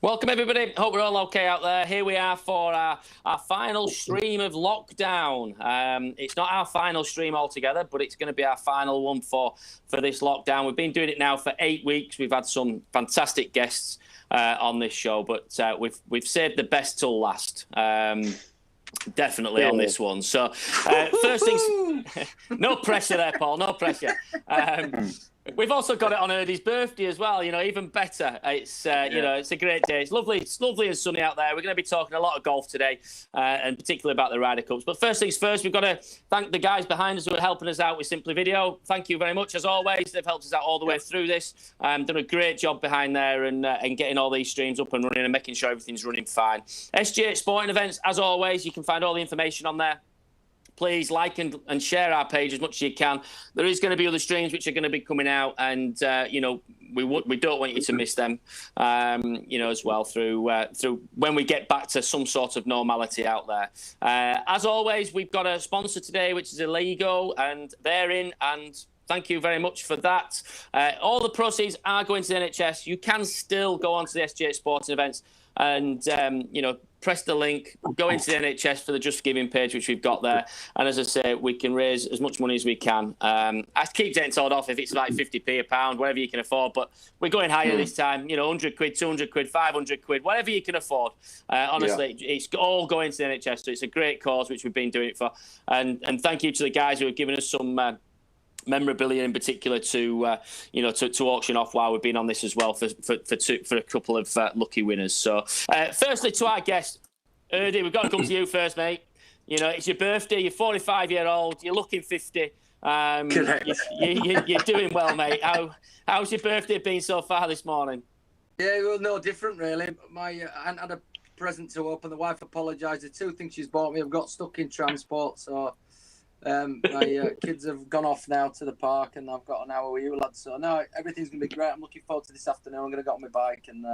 Welcome, everybody. Hope we're all okay out there. Here we are for our final stream of lockdown. It's not our final stream altogether, but it's going to be our final one for this lockdown. We've been doing it now for 8 weeks. We've had some fantastic guests on this show, but we've saved the best till last. Definitely on this one. So first things, no pressure there, Paul. No pressure. We've also got it on Hurdy's birthday as well. Even better. It's it's a great day. It's lovely and sunny out there. We're going to be talking a lot of golf today, and particularly about the Ryder Cups. But first things first, we've got to thank the guys behind us who are helping us out with Simply Video. Thank you very much, as always. They've helped us out all the way through this. Done a great job behind there and getting all these streams up and running and making sure everything's running fine. SGH Sporting Events, as always, you can find all the information on there. Please like and share our page as much as you can. There is going to be other streams which are going to be coming out, and we don't want you to miss them. As well through when we get back to some sort of normality out there. As always, we've got a sponsor today, which is Illegal, and they're in. And thank you very much for that. All the proceeds are going to the NHS. You can still go onto the SGH Sporting Events and press the link, go into the NHS for the Just Giving page, which we've got there. And as I say, we can raise as much money as we can. I keep getting told off if it's like 50p a pound, whatever you can afford. But we're going higher this time, 100 quid, 200 quid, 500 quid, whatever you can afford. Honestly, It's all going to the NHS. So it's a great cause, which we've been doing it for. And thank you to the guys who have given us some memorabilia in particular to auction off while we've been on this as well for a couple of lucky winners. So firstly to our guest, Hurdy, we've got to come to you first, mate. It's your birthday, you're 45-year-old, you're looking 50. You're doing well, mate. How's your birthday been so far this morning? Yeah, well, no different really. My aunt had a present to open, the wife apologised. The two things she's bought me have got stuck in transport, so my kids have gone off now to the park, and I've got an hour with you lads. So no, everything's gonna be great. I'm looking forward to this afternoon. I'm gonna get on my bike and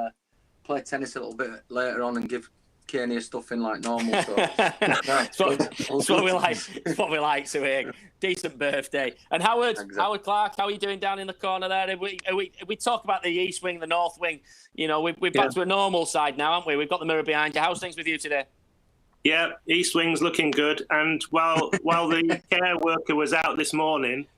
play tennis a little bit later on and give Kearney a stuffing like normal. So it's what we like. It's what we like to hear. Decent birthday. And Howard Clark, how are you doing down in the corner there? We talk about the east wing, the north wing. We're back to a normal side now, aren't we? We've got the mirror behind you. How's things with you today? Yeah, East Wing's looking good. And while the care worker was out this morning,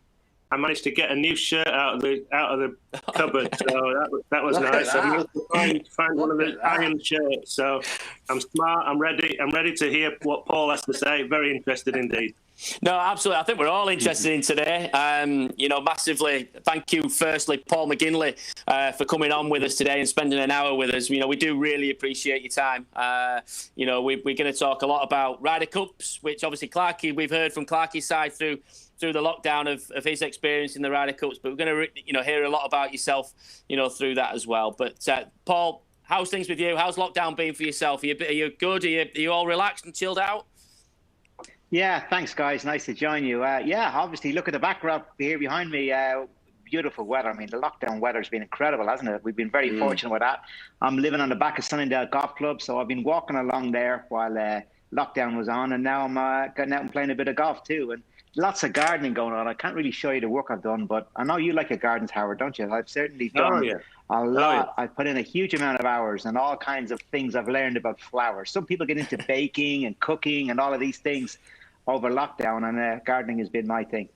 I managed to get a new shirt out of the cupboard. So that was nice. I managed to find one of the iron shirts. So I'm smart. I'm ready. I'm ready to hear what Paul has to say. Very interested indeed. No, absolutely. I think we're all interested in today. Massively thank you, firstly, Paul McGinley, for coming on with us today and spending an hour with us. We do really appreciate your time. We're going to talk a lot about Ryder Cups, which obviously Clarky, we've heard from Clarky's side through the lockdown of his experience in the Ryder Cups, but we're going to hear a lot about yourself, through that as well. But Paul, how's things with you? How's lockdown been for yourself? Are you good? Are you all relaxed and chilled out? Yeah, thanks, guys. Nice to join you. Obviously, look at the backdrop here behind me. Beautiful weather. I mean, the lockdown weather has been incredible, hasn't it? We've been very fortunate with that. I'm living on the back of Sunningdale Golf Club, so I've been walking along there while lockdown was on, and now I'm getting out and playing a bit of golf too. And lots of gardening going on. I can't really show you the work I've done, but I know you like your gardens, Howard, don't you? I've certainly done a lot. I've put in a huge amount of hours and all kinds of things I've learned about flowers. Some people get into baking and cooking and all of these things over lockdown, and gardening has been my thing.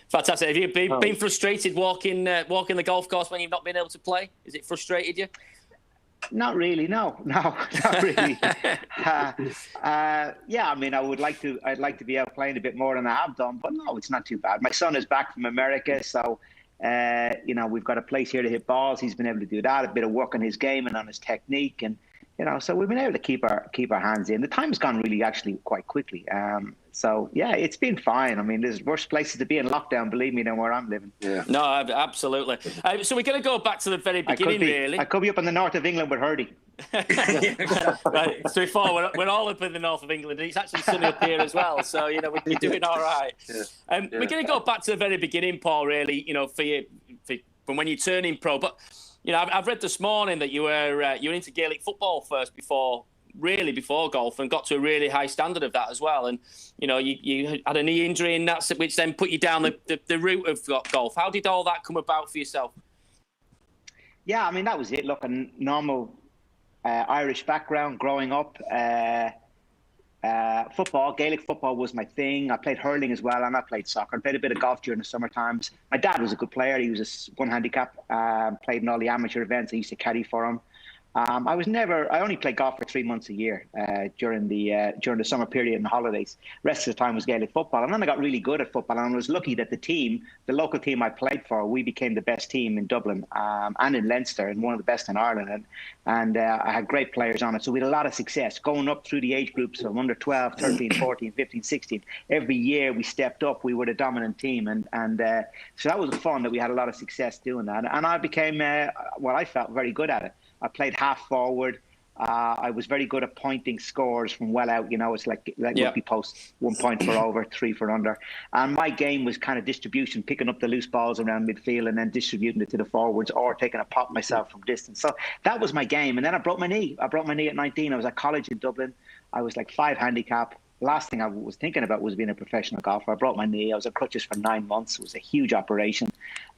Fantastic. Have you been frustrated walking the golf course when you've not been able to play? Has it frustrated you? Not really. No, not really. I mean, I'd like to be out playing a bit more than I have done, but no, it's not too bad. My son is back from America, so we've got a place here to hit balls. He's been able to do that, a bit of work on his game and on his technique, and so we've been able to keep our hands in. The time's gone really actually quite quickly. So yeah, it's been fine. I mean, there's worse places to be in lockdown, believe me, than where I'm living. Yeah. No, absolutely. So we're going to go back to the very beginning, really. I could be up in the north of England with Hurdy. Right. So before we're all up in the north of England, and it's actually sunny up here as well. So we're doing all right. We're going to go back to the very beginning, Paul. Really, from when you're turning pro, but. I've read this morning that you were into Gaelic football first before golf, and got to a really high standard of that as well. And you had a knee injury, and that's which then put you down the route of golf. How did all that come about for yourself? Yeah, I mean that was it. Look, a normal Irish background growing up. Football, Gaelic football was my thing. I played hurling as well, and I played soccer. I played a bit of golf during the summer times. My dad was a good player. He was a one handicap, played in all the amateur events. I used to caddy for him. I only played golf for 3 months a year during the summer period and the holidays. Rest of the time was Gaelic football. And then I got really good at football, and I was lucky that the local team I played for, we became the best team in Dublin and in Leinster, and one of the best in Ireland. And I had great players on it. So we had a lot of success going up through the age groups from under 12, 13, 14, 15, 16. Every year we stepped up. We were the dominant team. And so that was fun that we had a lot of success doing that. And I became, I felt very good at it. I played half forward. I was very good at pointing scores from well out. It's like rugby post, 1 point for over, 3 for under. And my game was kind of distribution, picking up the loose balls around midfield and then distributing it to the forwards or taking a pop myself from distance. So that was my game. And then I broke my knee. I broke my knee at 19. I was at college in Dublin. I was like 5 handicap. Last thing I was thinking about was being a professional golfer. I broke my knee. I was on crutches for 9 months. It was a huge operation.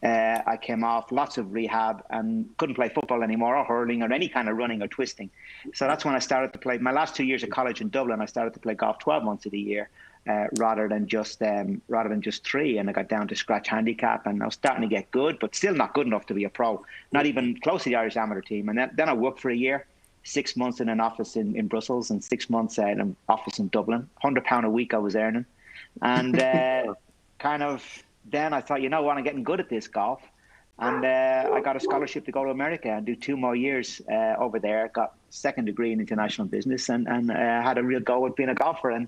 I came off, lots of rehab, and couldn't play football anymore or hurling or any kind of running or twisting. So that's when I started to play. My last 2 years of college in Dublin, I started to play golf 12 months of the year rather than just 3. And I got down to scratch handicap, and I was starting to get good, but still not good enough to be a pro. Not even close to the Irish amateur team. And then I worked for a year. 6 months in an office in Brussels and 6 months in an office in Dublin. £100 a week I was earning. And then I thought, I'm getting good at this golf. And I got a scholarship to go to America and do 2 more years over there. Got 2nd degree in international business and had a real go at being a golfer, and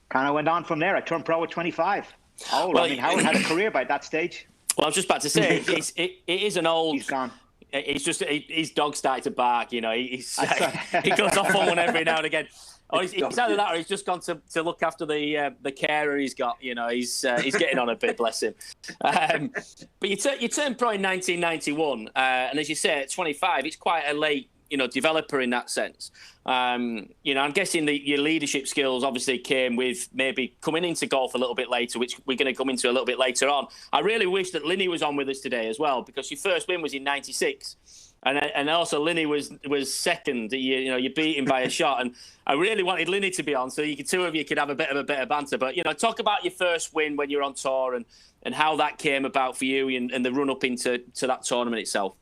kind of went on from there. I turned pro at 25. Howard had a career by that stage. Well, I was just about to say, it is an old... He's gone. It's just his dog started to bark. He goes off on one every now and again. Or he's either that, or he's just gone to look after the carer he's got. He's getting on a bit, bless him. But you turned pro in 1991, and as you say, at 25, it's quite a late developer in that sense. I'm guessing that your leadership skills obviously came with maybe coming into golf a little bit later, which we're going to come into a little bit later on. I really wish that Lynn was on with us today as well, because your first win was in '96, and also Lynn was second. You beat him by a shot, and I really wanted Lynn to be on so two of you could have a bit of banter. But talk about your first win when you're on tour and how that came about for you and the run up into that tournament itself.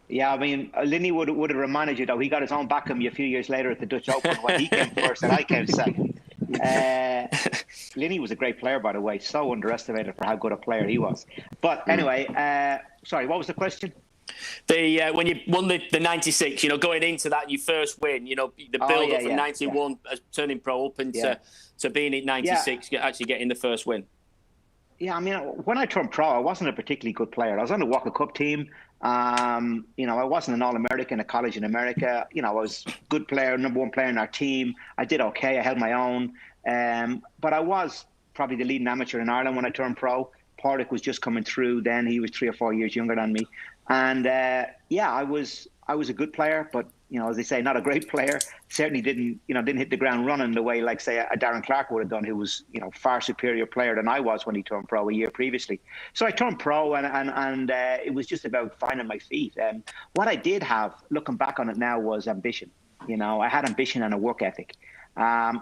Yeah, I mean, Lynn would have reminded you, though, he got his own back on me a few years later at the Dutch Open when he came first and I came second. Lynn was a great player, by the way, so underestimated for how good a player he was. But anyway, sorry, what was the question? When you won the 96, going into that, your first win, the build-up from 91, turning pro up into to being at 96, actually getting the first win. Yeah, I mean, when I turned pro, I wasn't a particularly good player. I was on the Walker Cup team. I wasn't an All-American at college in America. I was a good player, number 1 player in our team. I did okay. I held my own. But I was probably the leading amateur in Ireland when I turned pro. Porrick was just coming through then. He was 3 or 4 years younger than me. And I was a good player, but as they say, not a great player. Certainly didn't hit the ground running the way, like, say, a Darren Clark would have done, who was, far superior player than I was when he turned pro a year previously. So I turned pro, and it was just about finding my feet. What I did have, looking back on it now, was ambition. I had ambition and a work ethic.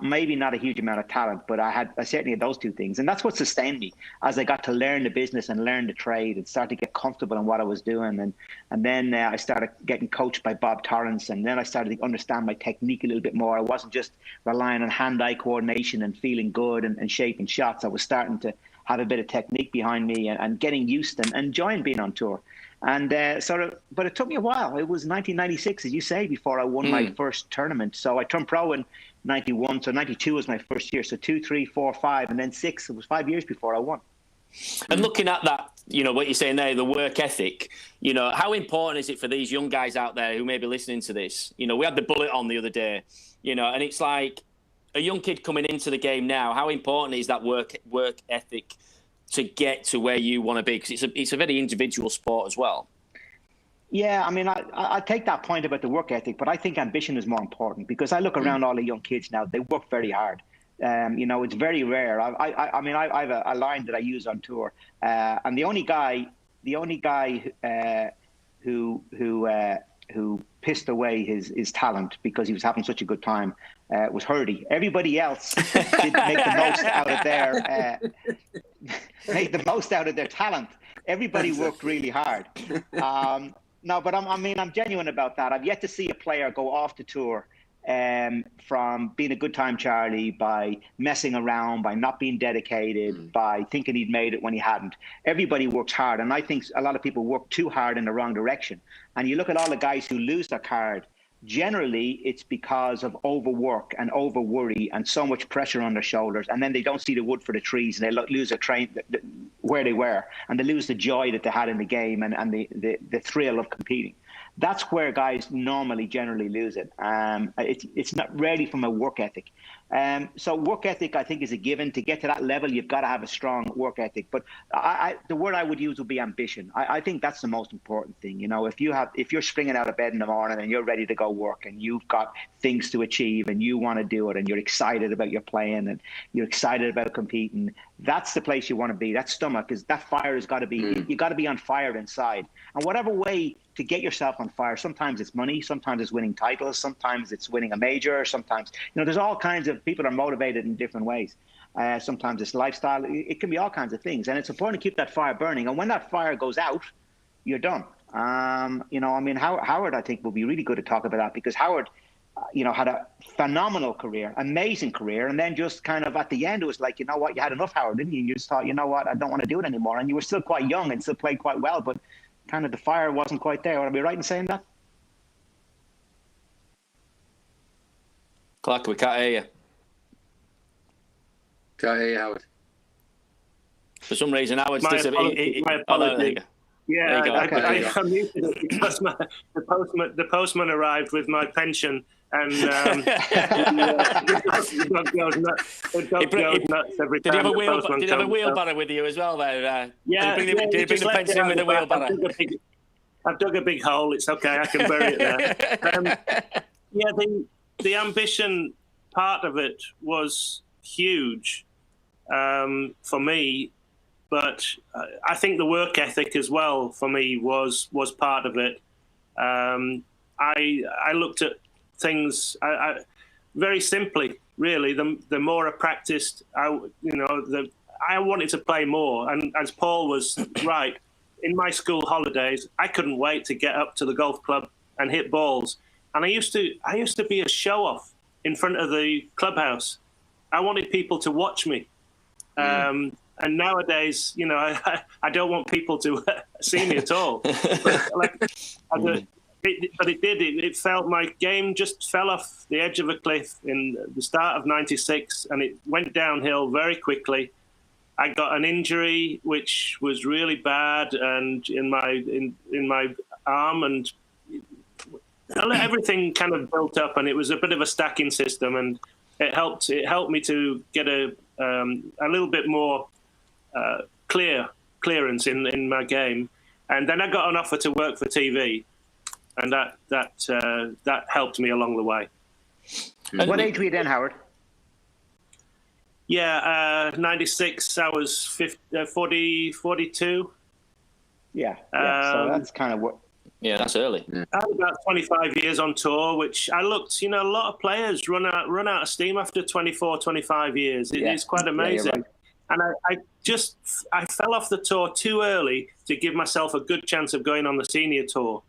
Maybe not a huge amount of talent, but I certainly had those 2 things. And that's what sustained me as I got to learn the business and learn the trade and start to get comfortable in what I was doing. And then I started getting coached by Bob Torrance. And then I started to understand my technique a little bit more. I wasn't just relying on hand-eye coordination and feeling good and shaping shots. I was starting to have a bit of technique behind me and getting used and enjoying being on tour. And but it took me a while. It was 1996, as you say, before I won my first tournament. So I turned pro in 91, so 92 was my first year. So 2, 3, 4, 5, and then 6. It was 5 years before I won. And looking at that, what you're saying there, the work ethic, how important is it for these young guys out there who may be listening to this? We had the bullet on the other day, and it's like a young kid coming into the game now. How important is that work ethic to get to where you want to be? Because it's a very individual sport as well. Yeah, I mean, I take that point about the work ethic, but I think ambition is more important, because I look around all the young kids now, they work very hard. It's very rare. I mean, I have a line that I use on tour, and the only guy who pissed away his talent because he was having such a good time was Hurdy. Everybody else did make the most out of their talent. Everybody worked really hard. No, but I'm genuine about that. I've yet to see a player go off the tour from being a good time Charlie by messing around, by not being dedicated, by thinking he'd made it when he hadn't. Everybody works hard, and I think a lot of people work too hard in the wrong direction. And you look at all the guys who lose their card, generally it's because of overwork and over worry and so much pressure on their shoulders, and then they don't see the wood for the trees, and they lose a train where they were, and they lose the joy that they had in the game and the thrill of competing. That's where guys generally lose it. It's not really from a work ethic. So work ethic, I think, is a given. To get to that level, you've got to have a strong work ethic. But the word I would use would be ambition. I think that's the most important thing. You know, if you're springing out of bed in the morning and you're ready to go work and you've got things to achieve and you want to do it and you're excited about your playing and you're excited about competing, that's the place you want to be. That stomach that fire has got to be. You got to be on fire inside. And whatever way to get yourself on fire. Sometimes it's money, sometimes it's winning titles, sometimes it's winning a major, sometimes, there's all kinds of people are motivated in different ways. Sometimes it's lifestyle. It can be all kinds of things. And it's important to keep that fire burning. And when that fire goes out, you're done. Howard, I think, will be really good to talk about that because Howard, had a phenomenal career, amazing career. And then just kind of at the end, it was like, you know what, you had enough, Howard, didn't you? You just thought, you know what, I don't want to do it anymore. And you were still quite young and still played quite well, but kind of the fire wasn't quite there. Would I be right in saying that? Clark, we can't hear you. Can't hear you, Howard. For some reason, Howard's My apologies. Yeah, I muted it because the postman arrived with my pension, and the dog goes nuts every time. Did you have a wheelbarrow with you as well there? Yeah. Did you bring the pension in with a wheelbarrow? I've dug a big hole. It's okay. I can bury it there. The ambition part of it was huge for me. But I think the work ethic as well for me was part of it. I looked at things very simply. Really, the more I practiced, I wanted to play more. And as Paul was right, in my school holidays, I couldn't wait to get up to the golf club and hit balls. And I used to be a show off in front of the clubhouse. I wanted people to watch me. And nowadays, I don't want people to see me at all. It felt my game just fell off the edge of a cliff in the start of '96, and it went downhill very quickly. I got an injury which was really bad, and in my arm, and everything kind of built up, and it was a bit of a stacking system, and it helped me to get a little bit more clearance in my game, and then I got an offer to work for TV, and that helped me along the way. What age were you then, Howard? Yeah, 96. I was 42. Yeah. So that's kind of what. Yeah, that's early. I had about 25 years on tour, which I looked. A lot of players run out of steam after 24, 25 years. It's quite amazing. Yeah, right. And I fell off the tour too early to give myself a good chance of going on the senior tour.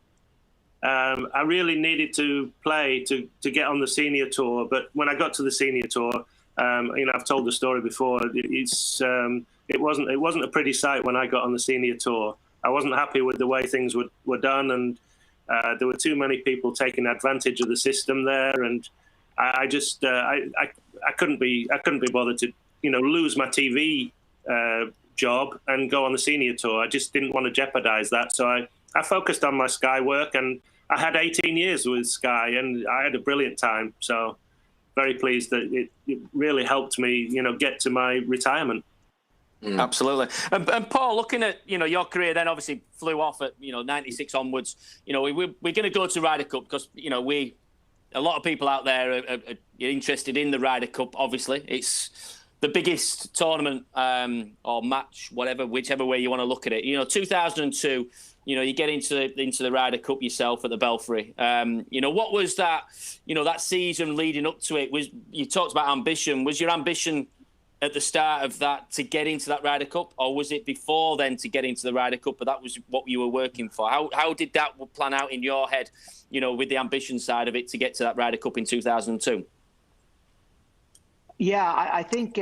I really needed to play to get on the senior tour. But when I got to the senior tour, I've told the story before. It wasn't a pretty sight when I got on the senior tour. I wasn't happy with the way things were done, and there were too many people taking advantage of the system there, and I couldn't be bothered to lose my TV job and go on the senior tour. I just didn't want to jeopardize that, so I focused on my Sky work, and I had 18 years with Sky, and I had a brilliant time. So very pleased that it really helped me, get to my retirement. Absolutely. And Paul, looking at your career, then obviously flew off at 96 onwards. We're going to go to Ryder Cup because a lot of people out there are interested in the Ryder Cup. Obviously, it's the biggest tournament or match, whichever way you want to look at it. 2002. You get into the Ryder Cup yourself at the Belfry. What was that? That season leading up to it. You talked about ambition? Was your ambition at the start of that to get into that Ryder Cup, or was it before then to get into the Ryder Cup? But that was what you were working for. How did that plan out in your head? With the ambition side of it to get to that Ryder Cup in 2002. Yeah, I think.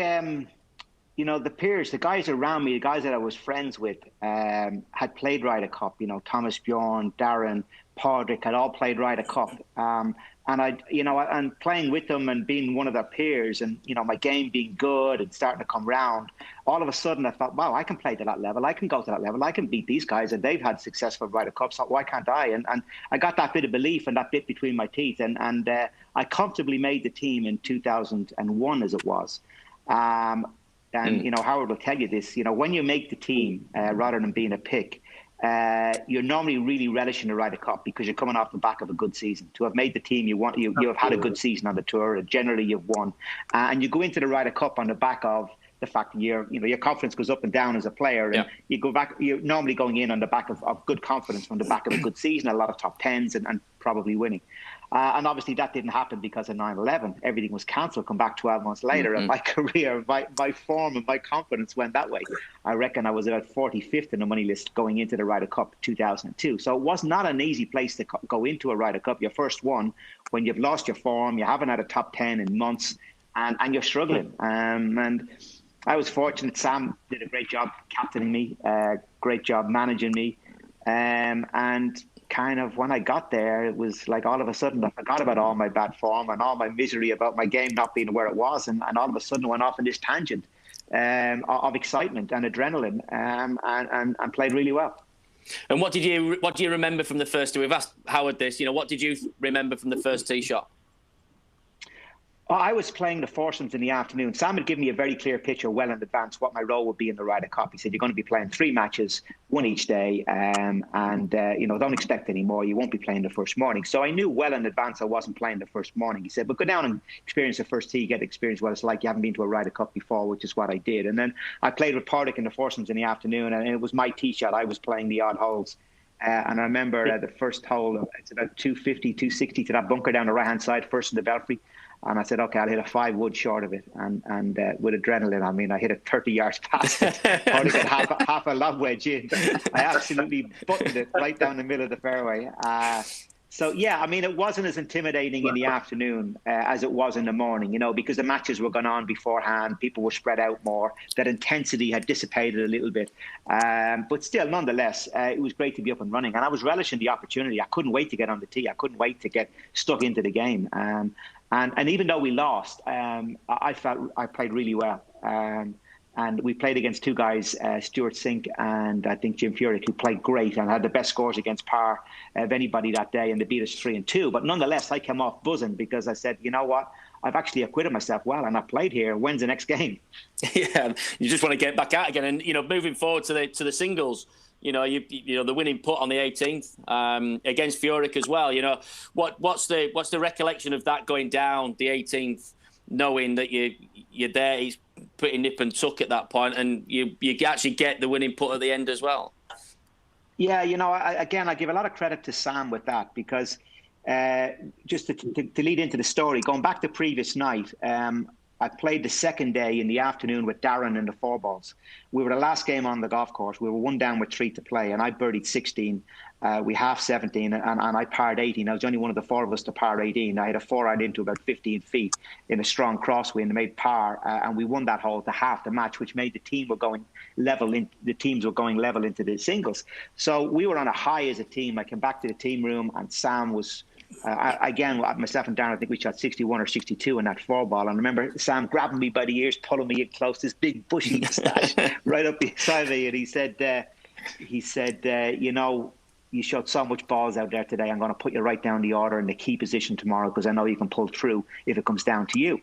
The peers, the guys around me, the guys that I was friends with, had played Ryder Cup. Thomas Bjorn, Darren, Padraig had all played Ryder Cup. And and playing with them and being one of their peers, and my game being good and starting to come round. All of a sudden, I thought, wow, I can play to that level. I can go to that level. I can beat these guys, and they've had successful Ryder Cups. So why can't I? And I got that bit of belief and that bit between my teeth, and I comfortably made the team in 2001, as it was. And, Howard will tell you this, when you make the team, rather than being a pick, you're normally really relishing the Ryder Cup because you're coming off the back of a good season. To have made the team, you have had a good season on the tour. Generally, you've won. And you go into the Ryder Cup on the back of the fact that your confidence goes up and down as a player. And you're normally going in on the back of good confidence from the back of a good season, a lot of top tens and probably winning. And obviously that didn't happen because of 9/11. Everything was cancelled. Come back 12 months later, and my career, my form and my confidence went that way. I reckon I was about 45th in the money list going into the Ryder Cup 2002. So it was not an easy place to go into a Ryder Cup, your first one, when you've lost your form, you haven't had a top 10 in months, and you're struggling. And I was fortunate. Sam did a great job captaining me, great job managing me, and kind of when I got there, it was like all of a sudden I forgot about all my bad form and all my misery about my game not being where it was, and all of a sudden I went off in this tangent of excitement and adrenaline, and played really well. And what do you remember from the first? We've asked Howard this. What did you remember from the first tee shot? I was playing the foursomes in the afternoon. Sam had given me a very clear picture well in advance what my role would be in the Ryder Cup. He said, you're going to be playing 3 matches, 1 each day, and don't expect any more. You won't be playing the first morning. So I knew well in advance I wasn't playing the first morning. He said, but go down and experience the first tee, get experience what it's like. You haven't been to a Ryder Cup before, which is what I did. And then I played with Padraig in the foursomes in the afternoon, and it was my tee shot. I was playing the odd holes. And I remember the first hole, it's about 250, 260 to that bunker down the right-hand side, first in the Belfry. And I said, okay, I'll hit a 5-wood short of it. And with adrenaline, I hit it 30 yards past it. Probably got half a lob wedge in. I absolutely buttoned it right down the middle of the fairway. It wasn't as intimidating in the afternoon as it was in the morning, because the matches were going on beforehand. People were spread out more. That intensity had dissipated a little bit. But still, nonetheless, it was great to be up and running. And I was relishing the opportunity. I couldn't wait to get on the tee. I couldn't wait to get stuck into the game. And even though we lost, I felt I played really well. And we played against 2 guys, Stuart Sink and I think Jim Furyk, who played great and had the best scores against par of anybody that day, and they beat us 3-2. But nonetheless, I came off buzzing because I said, you know what? I've actually acquitted myself well, and I played here. When's the next game? Yeah, you just want to get back out again. And moving forward to the singles, the winning putt on the 18th against Furyk as well. What's the recollection of that going down the 18th, knowing that you're there? He's pretty nip and tuck at that point, and you actually get the winning putt at the end as well. Yeah, I give a lot of credit to Sam with that, because just to lead into the story, going back the previous night, I played the second day in the afternoon with Darren in the 4 balls. We were the last game on the golf course. We were 1 down with 3 to play, and I birdied 16. We half 17, and I parred 18. I was only one of the 4 of us to par 18. I had a 4-iron into about 15 feet in a strong crosswind, made par, and we won that hole to half the match, which made the team were going level. The teams were going level into the singles. So we were on a high as a team. I came back to the team room, and Sam was. Again, myself and Darren, I think we shot 61 or 62 in that 4 ball. And I remember Sam grabbing me by the ears, pulling me in close, this big bushy moustache right up beside me. And he said, you showed so much balls out there today. I'm going to put you right down the order in the key position tomorrow, because I know you can pull through if it comes down to you.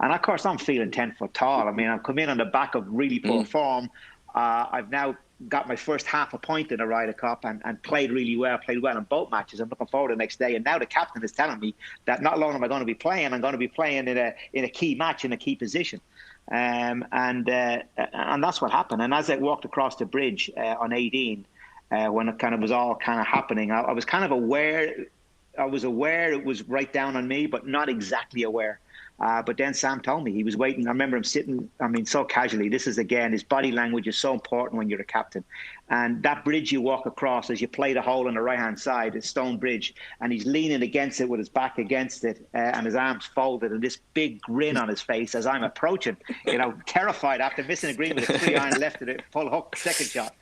And of course, I'm feeling 10 foot tall. I've come in on the back of really poor form. I've now got my first half a point in a Ryder Cup and played really well, played well in both matches. I'm looking forward to the next day. And now the captain is telling me that not long am I going to be playing. I'm going to be playing in a key match in a key position. And that's what happened. And as I walked across the bridge on 18, when it kind of was all kind of happening, I was kind of aware. I was aware it was right down on me, but not exactly aware. But then Sam told me he was waiting. I remember him sitting, so casually. This is, again, his body language is so important when you're a captain. And that bridge you walk across as you play the hole on the right-hand side, a stone bridge, and he's leaning against it with his back against it and his arms folded and this big grin on his face as I'm approaching, terrified after missing a green with a 3-iron left at it, full hook, second shot.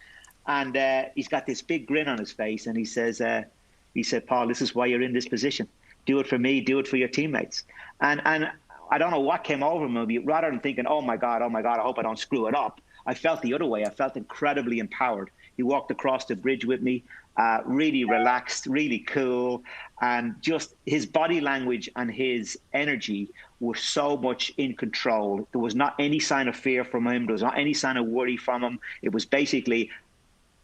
And he's got this big grin on his face, and he said, Paul, this is why you're in this position. Do it for me, do it for your teammates. And I don't know what came over me. Rather than thinking, oh my God, I hope I don't screw it up, I felt the other way. I felt incredibly empowered. He walked across the bridge with me, really relaxed, really cool. And just his body language and his energy were so much in control. There was not any sign of fear from him. There was not any sign of worry from him. It was basically,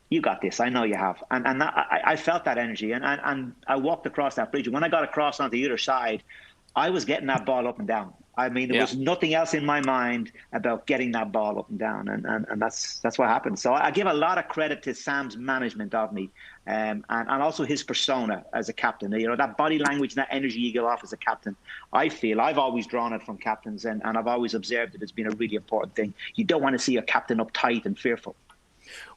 you got this. I know you have. And I felt that energy. And I walked across that bridge. And when I got across onto the other side, I was getting that ball up and down. There was nothing else in my mind about getting that ball up and down. And that's what happened. So I give a lot of credit to Sam's management of me and also his persona as a captain. That body language and that energy you give off as a captain, I feel I've always drawn it from captains and I've always observed it as being a really important thing. You don't want to see a captain uptight and fearful.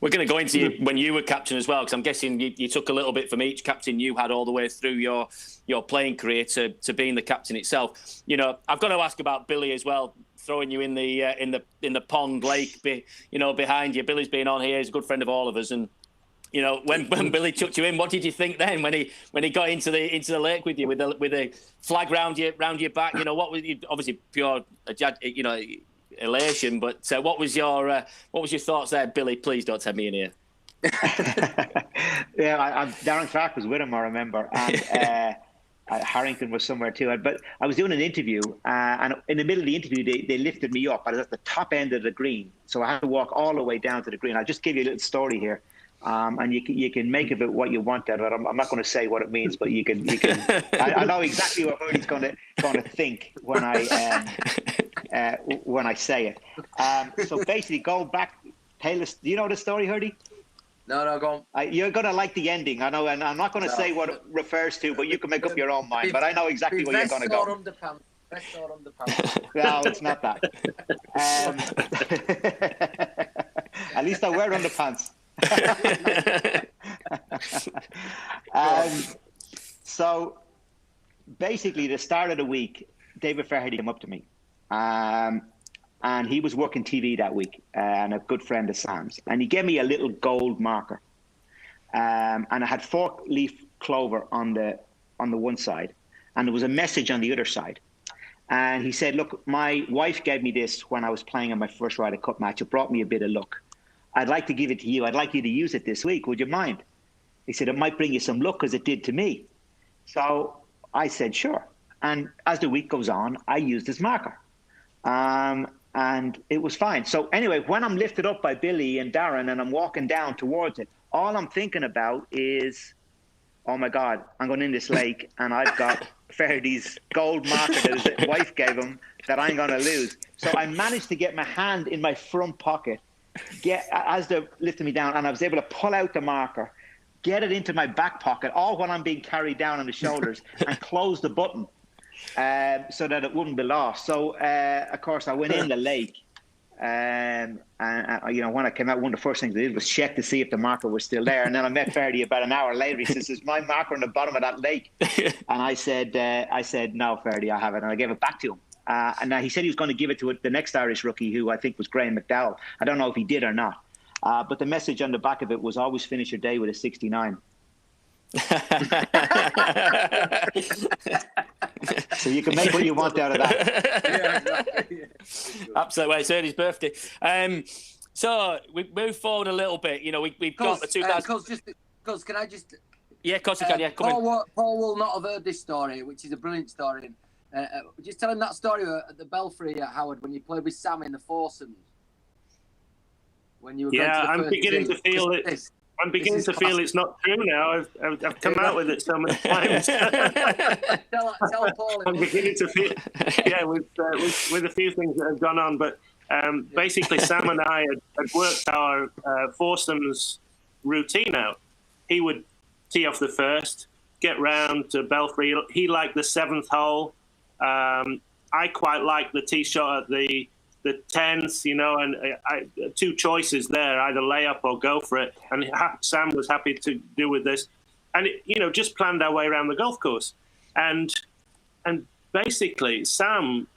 We're going to go into when you were captain as well, because I'm guessing you took a little bit from each captain you had all the way through your playing career to being the captain itself. I've got to ask about Billy as well, throwing you in the pond lake, behind you. Billy's been on here; he's a good friend of all of us, and when Billy chucked you in, what did you think then when he got into the lake with you with a flag round your back? What was obviously pure elation, but what was your thoughts there, Billy? Please don't send me in here. Darren Clark was with him, I remember, and Harrington was somewhere too. But I was doing an interview, and in the middle of the interview, they lifted me up. I was at the top end of the green, so I had to walk all the way down to the green. I'll just give you a little story here, and you can make of it what you want out of it. I'm not going to say what it means, but you can. I know exactly what Hurdy's going to think when I say it. So basically, go back. Taylor, do you know the story, Hurdy? No, go on. You're going to like the ending, I know, and I'm not going to say what it refers to, but you can make up your own mind. But I know exactly where you're going to go. Vest or underpants. No, it's not that. At least I wear underpants. So basically, the start of the week, David Faherty came up to me. And he was working TV that week, and a good friend of Sam's. And he gave me a little gold marker. And I had 4-leaf clover on the one side, and there was a message on the other side. And he said, look, my wife gave me this when I was playing in my first Ryder Cup match. It brought me a bit of luck. I'd like to give it to you. I'd like you to use it this week. Would you mind? He said, it might bring you some luck because it did to me. So I said, sure. And as the week goes on, I used his marker. And it was fine. So anyway, when I'm lifted up by Billy and Darren and I'm walking down towards it, all I'm thinking about is, oh my God, I'm going in this lake and I've got Faherty's gold marker that his wife gave him that I'm going to lose. So I managed to get my hand in my front pocket, as they're lifting me down, and I was able to pull out the marker, get it into my back pocket, all while I'm being carried down on the shoulders, and close the button. So that it wouldn't be lost. So, of course, I went in the lake, and when I came out, one of the first things I did was check to see if the marker was still there. And then I met Faherty about an hour later. He says, "Is my marker on the bottom of that lake?" And I said, "No, Faherty, I have it," and I gave it back to him. And he said he was going to give it to the next Irish rookie, who I think was Graham McDowell. I don't know if he did or not, but the message on the back of it was, "Always finish your day with a 69." So you can make what you want out of that. Yeah, exactly. Absolutely. It's Ernie's birthday. So we move forward a little bit. We've got the 2000. Cuz, can I just? Yeah, of course you can. Yeah, come in. Paul will not have heard this story, which is a brilliant story. Just tell him that story at the Belfry at Howard when you played with Sam in the foursomes. When you were going to the I'm beginning to feel it. I'm beginning to feel it's not true now. I've come out with it so many times. tell Paul. I'm beginning to feel, with a few things that have gone on. But Basically, Sam and I had worked our foursomes routine out. He would tee off the first, get round to Belfry. He liked the seventh hole. I quite liked the tee shot at the 10th, and two choices there, either lay up or go for it. And Sam was happy to do with this. And, just planned our way around the golf course. And basically, Sam,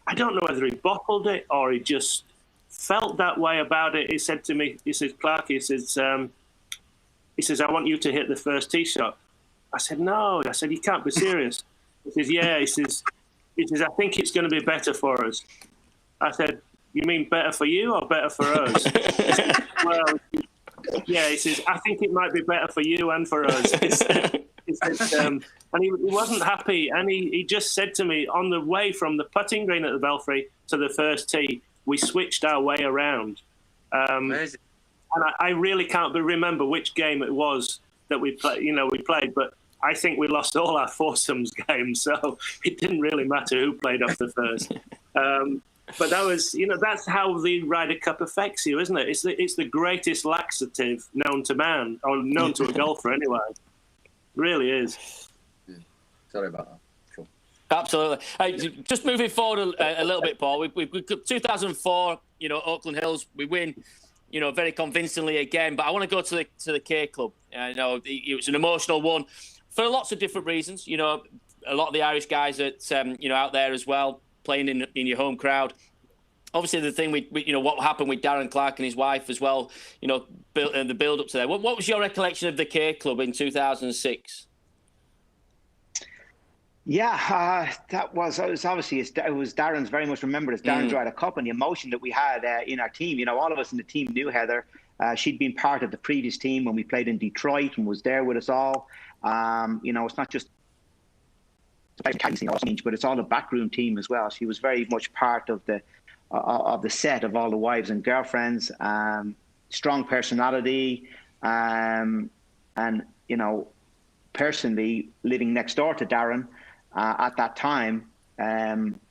I don't know whether he bottled it or he just felt that way about it. He said to me, he says, Clark, he says, I want you to hit the first tee shot. I said, no. I said, you can't be serious. He says, yeah. He says, I think it's going to be better for us. I said, you mean better for you or better for us? Well, yeah, he says, I think it might be better for you and for us. He said, and he wasn't happy. And he just said to me, on the way from the putting green at the Belfry to the first tee, we switched our way around. Amazing. And I really can't remember which game it was that we played, but I think we lost all our foursomes games, so it didn't really matter who played off the first. But that was, that's how the Ryder Cup affects you, isn't it? It's the greatest laxative known to man, or known to a golfer anyway. It really is. Yeah. Sorry about that. Cool. Absolutely. Just moving forward a little bit, Paul. We 2004, Oakland Hills, we win, very convincingly again. But I want to go to the K Club. It was an emotional one for lots of different reasons. A lot of the Irish guys that out there as well, playing in your home crowd. Obviously, the thing what happened with Darren Clark and his wife as well. The build up to there. What was your recollection of the K Club in 2006? Yeah, it was Darren's very much remembered as Darren's Ryder Cup, and the emotion that we had in our team. All of us in the team knew Heather. She'd been part of the previous team when we played in Detroit and was there with us all. It's not just but it's all a backroom team as well. She was very much part of the set of all the wives and girlfriends. Strong personality, and personally living next door to Darren at that time.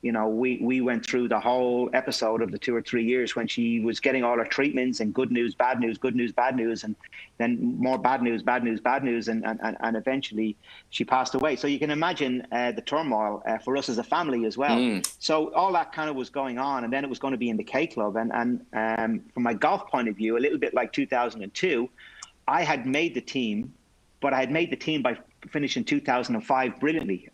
We went through the whole episode of the 2 or 3 years when she was getting all her treatments and good news, bad news, good news, bad news, and then more bad news, bad news, bad news, and eventually she passed away. So you can imagine the turmoil for us as a family as well. So all that kind of was going on, and then it was going to be in the K Club. And from my golf point of view, a little bit like 2002, I had made the team, but I had made the team by finishing 2005 brilliantly.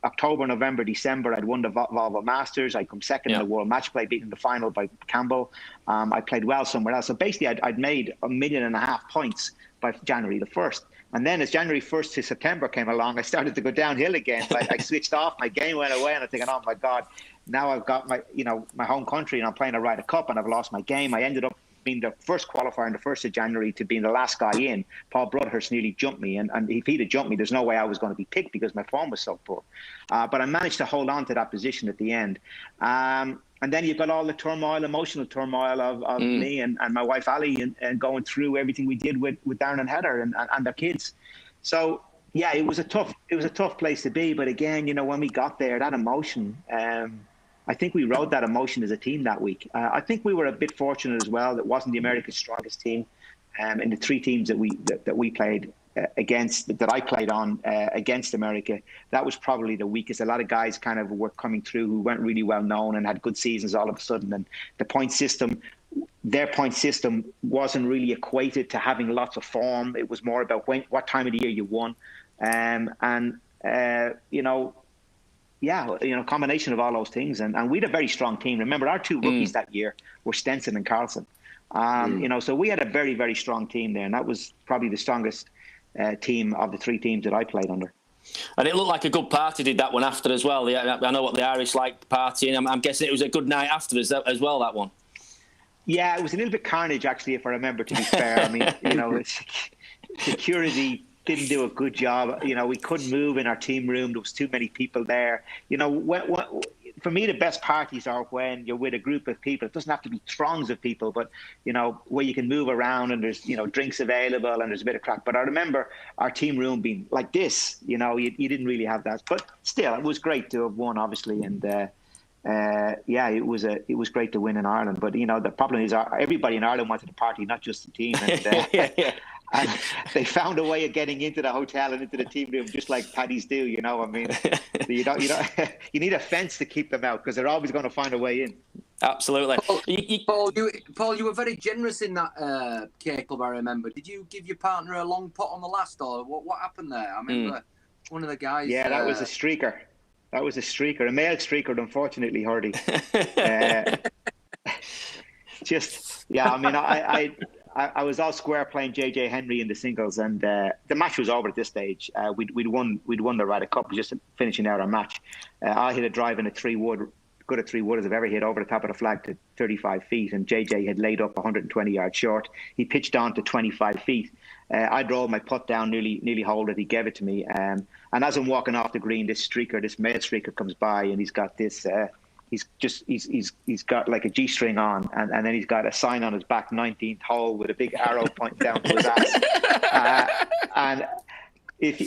October, November, December, I'd won the Volvo Masters. I'd come second in the World Match Play, beaten the final by Campbell. I played well somewhere else. So basically, I'd made 1.5 million points by January the 1st. And then as January 1st to September came along, I started to go downhill again. I switched off, my game went away, and I'm thinking, oh my God, now I've got my home country and I'm playing a Ryder Cup and I've lost my game. I ended up being the first qualifier on the 1st of January to being the last guy in. Paul Broadhurst nearly jumped me, and if he'd have jumped me, there's no way I was going to be picked because my form was so poor. But I managed to hold on to that position at the end. And then you've got all the turmoil, emotional turmoil of me and my wife Ali and going through everything we did with Darren and Heather and their kids. So yeah, it was a tough place to be. But again, when we got there, that emotion. I think we rode that emotion as a team that week. I think we were a bit fortunate as well. That wasn't the America's strongest team. In the 3 teams that we played against, that I played on against America, that was probably the weakest. A lot of guys kind of were coming through who weren't really well known and had good seasons all of a sudden. And the point system, their point system wasn't really equated to having lots of form. It was more about what time of the year you won. Combination of all those things. And we had a very strong team. Remember, our 2 rookies that year were Stenson and Carlson. So we had a very, very strong team there. And that was probably the strongest team of the 3 teams that I played under. And it looked like a good party did that one after as well. I know what the Irish like partying. I'm guessing it was a good night after as well, that one. Yeah, it was a little bit carnage, actually, if I remember, to be fair. I mean, security didn't do a good job. We couldn't move in our team room. There was too many people there. For me, the best parties are when you're with a group of people. It doesn't have to be throngs of people, but where you can move around and there's drinks available and there's a bit of crack. But I remember our team room being like this. You didn't really have that, but still, it was great to have won, obviously, and yeah, it was great to win in Ireland. But the problem is everybody in Ireland wanted to party, not just the team. And, and they found a way of getting into the hotel and into the team room just like Paddies do. I mean, you need a fence to keep them out because they're always going to find a way in. Absolutely. Paul, you were very generous in that K Club, I remember. Did you give your partner a long pot on the last, or what happened there? I remember one of the guys... Yeah, that was a streaker. That was a streaker, a male streaker, unfortunately, Hurdy. I mean, I was all square playing JJ Henry in the singles, and the match was over at this stage. We'd won the Ryder Cup, just finishing out our match. I hit a drive in a 3-wood, good at 3-wood as I've ever hit, over the top of the flag to 35 feet, and JJ had laid up 120 yards short. He pitched on to 25 feet. I drove my putt down, nearly holed it. He gave it to me, and as I'm walking off the green, this male streaker comes by, and he's got this. He's got like a G-string on, and then he's got a sign on his back, 19th hole, with a big arrow pointing down to his ass. And if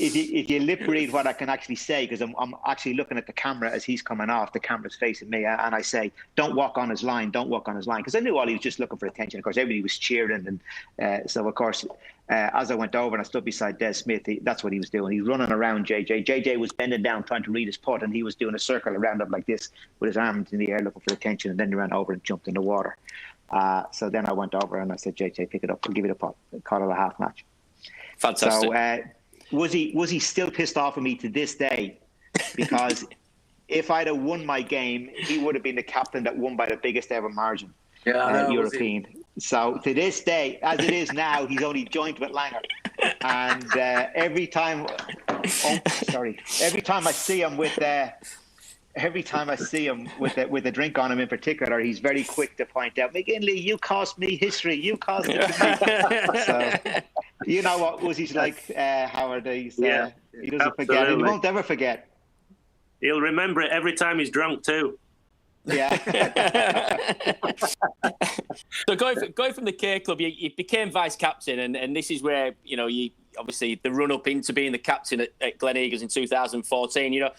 you lip read what I can actually say, because I'm actually looking at the camera as he's coming off, the camera's facing me, and I say, don't walk on his line, because I knew all he was just looking for attention. Of course, everybody was cheering, and so of course, as I went over and I stood beside Des Smith, that's what he was doing. He's running around JJ. JJ was bending down trying to read his putt, and he was doing a circle around him like this with his arms in the air looking for attention, and then he ran over and jumped in the water. So then I went over and I said, JJ, pick it up, I'll give it a putt. Call it a half match. Fantastic. So was he still pissed off at me to this day? Because if I'd have won my game, he would have been the captain that won by the biggest ever margin. European. So to this day, as it is now, he's only joint with Langer. And every time I see him with a drink on him in particular, he's very quick to point out, McGinley, you cost me history. You cost me. So you know what Woozy's like, Howard. He doesn't forget. And he won't ever forget. He'll remember it every time he's drunk too. Yeah. So going from the K Club, you became vice captain, and this is where you obviously the run up into being the captain at Gleneagles in 2014.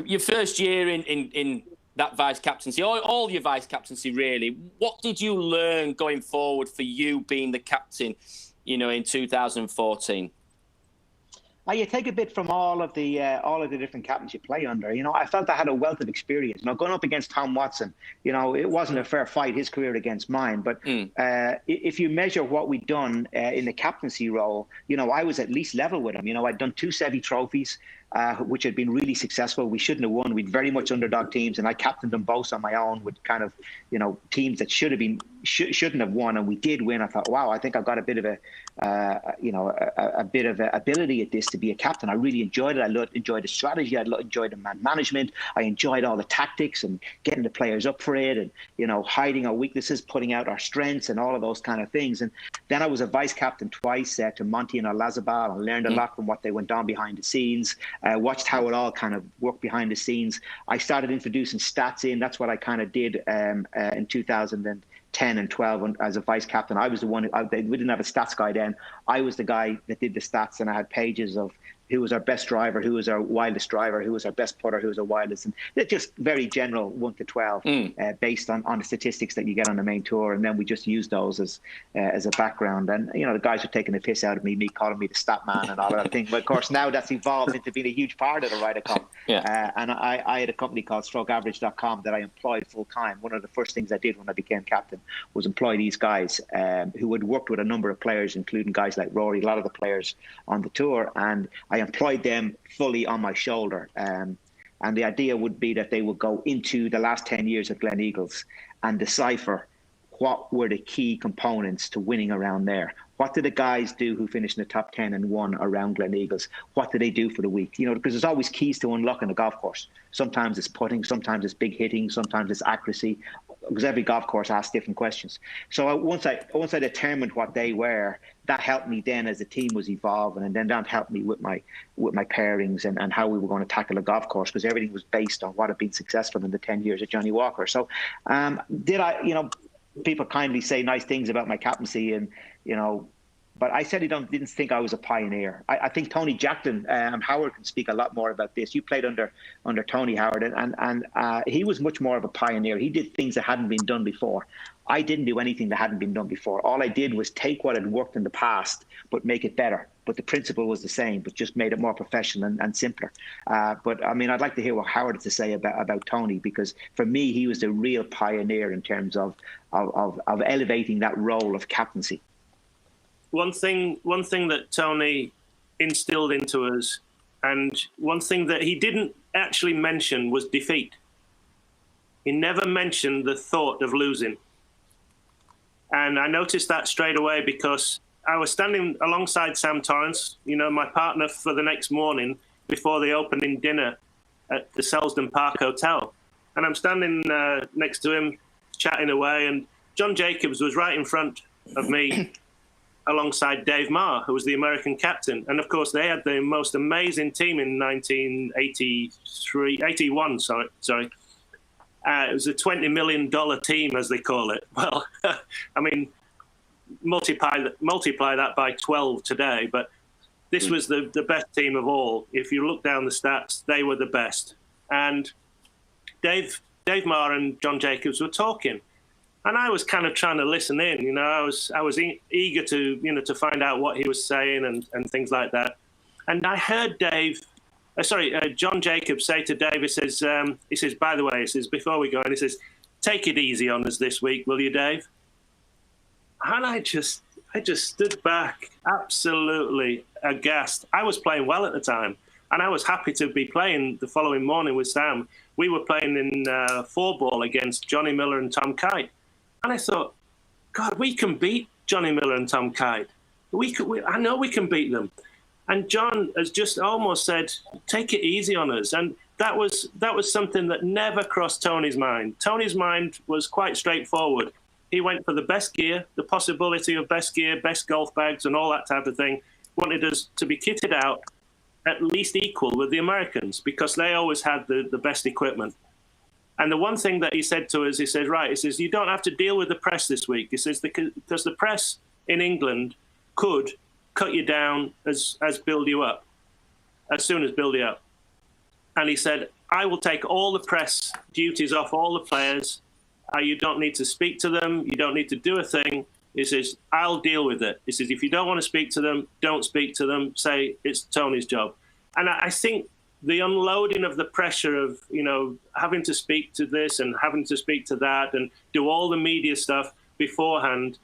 Your first year in that vice captaincy, all your vice captaincy really. What did you learn going forward for you being the captain, in 2014? You take a bit from all of the different captains you play under. I felt I had a wealth of experience. Going up against Tom Watson, it wasn't a fair fight, his career against mine. But if you measure what we'd done in the captaincy role, I was at least level with him. I'd done 2 Seve trophies, which had been really successful. We shouldn't have won. We'd very much underdog teams, and I captained them both on my own with kind of, teams that shouldn't have won, and we did win. I thought, wow, I think I've got a bit of a bit of ability at this to be a captain. I really enjoyed it. I enjoyed the strategy. I enjoyed the man management. I enjoyed all the tactics and getting the players up for it, and hiding our weaknesses, putting out our strengths, and all of those kind of things. And then I was a vice captain twice to Monty and Olazabal, and learned a lot from what they went on behind the scenes. Watched how it all kind of worked behind the scenes. I started introducing stats in. That's what I kind of did in 2010 and 12 as a vice captain. I was the one we didn't have a stats guy then. I was the guy that did the stats, and I had pages of who was our best driver, who was our wildest driver, who was our best putter, who was our wildest, and they're just very general 1 to 12 based on the statistics that you get on the main tour, and then we just use those as a background. And the guys were taking the piss out of me calling me the stat man and all of that thing. But of course now that's evolved into being a huge part of the Ryder Cup. And I had a company called StrokeAverage.com that I employed full time. One of the first things I did when I became captain was employ these guys who had worked with a number of players, including guys like Rory, a lot of the players on the tour, and I employed them fully on my shoulder. And the idea would be that they would go into the last 10 years of Gleneagles and decipher what were the key components to winning around there. What did the guys do who finished in the top 10 and won around Gleneagles? What did they do for the week? Because there's always keys to unlocking a golf course. Sometimes it's putting, sometimes it's big hitting, sometimes it's accuracy, because every golf course asks different questions. So once I determined what they were, that helped me then as the team was evolving, and then that helped me with my pairings and how we were going to tackle a golf course, because everything was based on what had been successful in the 10 years of Johnny Walker. So people kindly say nice things about my captaincy, and But I said didn't think I was a pioneer. I think Tony Jacklin, Howard can speak a lot more about this. You played under Tony, Howard, and he was much more of a pioneer. He did things that hadn't been done before. I didn't do anything that hadn't been done before. All I did was take what had worked in the past, but make it better. But the principle was the same, but just made it more professional and simpler. But I mean, I'd like to hear what Howard had to say about Tony, because for me, he was the real pioneer in terms of elevating that role of captaincy. One thing that Tony instilled into us, and one thing that he didn't actually mention, was defeat. He never mentioned the thought of losing. And I noticed that straight away because I was standing alongside Sam Torrance, my partner for the next morning before the opening dinner at the Selsdon Park Hotel. And I'm standing next to him, chatting away, and John Jacobs was right in front of me alongside Dave Marr, who was the American captain. And of course, they had the most amazing team in 1981, sorry. It was a $20 million team, as they call it. Well, I mean, multiply that by 12 today, but this was the best team of all. If you look down the stats, they were the best. And Dave Marr and John Jacobs were talking, and I was kind of trying to listen in. I was eager to to find out what he was saying and things like that. And I heard John Jacobs say to Dave, he says, by the way, he says, before we go in, he says, take it easy on us this week, will you, Dave? And I just stood back, absolutely aghast. I was playing well at the time, and I was happy to be playing the following morning with Sam. We were playing in 4-ball against Johnny Miller and Tom Kite. And I thought, God, we can beat Johnny Miller and Tom Kite. I know we can beat them. And John has just almost said, take it easy on us. And that was something that never crossed Tony's mind. Tony's mind was quite straightforward. He went for the best gear, the possibility of best gear, best golf bags, and all that type of thing. Wanted us to be kitted out at least equal with the Americans, because they always had the best equipment. And the one thing that he said to us, he says, you don't have to deal with the press this week. He says, because the press in England could cut you down as build you up, as soon as build you up. And he said, I will take all the press duties off all the players. You don't need to speak to them. You don't need to do a thing. He says, I'll deal with it. He says, if you don't want to speak to them, don't speak to them. Say it's Tony's job. And I think the unloading of the pressure of, having to speak to this and having to speak to that and do all the media stuff beforehand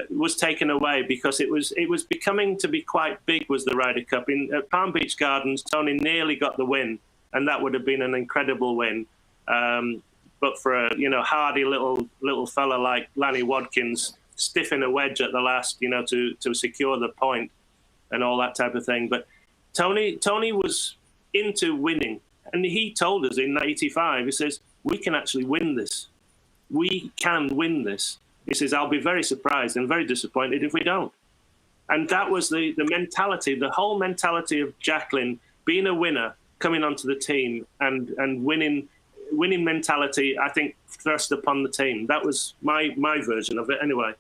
was taken away, because it was becoming to be quite big, was the Ryder Cup. At Palm Beach Gardens, Tony nearly got the win, and that would have been an incredible win. But for a hardy little fella like Lanny Wadkins stiffing a wedge at the last, to secure the point and all that type of thing. But Tony was into winning, and he told us in '85, he says, we can actually win this. We can win this. He says, I'll be very surprised and very disappointed if we don't. And that was the mentality, the whole mentality of Jacklin, being a winner, coming onto the team and winning mentality, I think, thrust upon the team. That was my version of it anyway.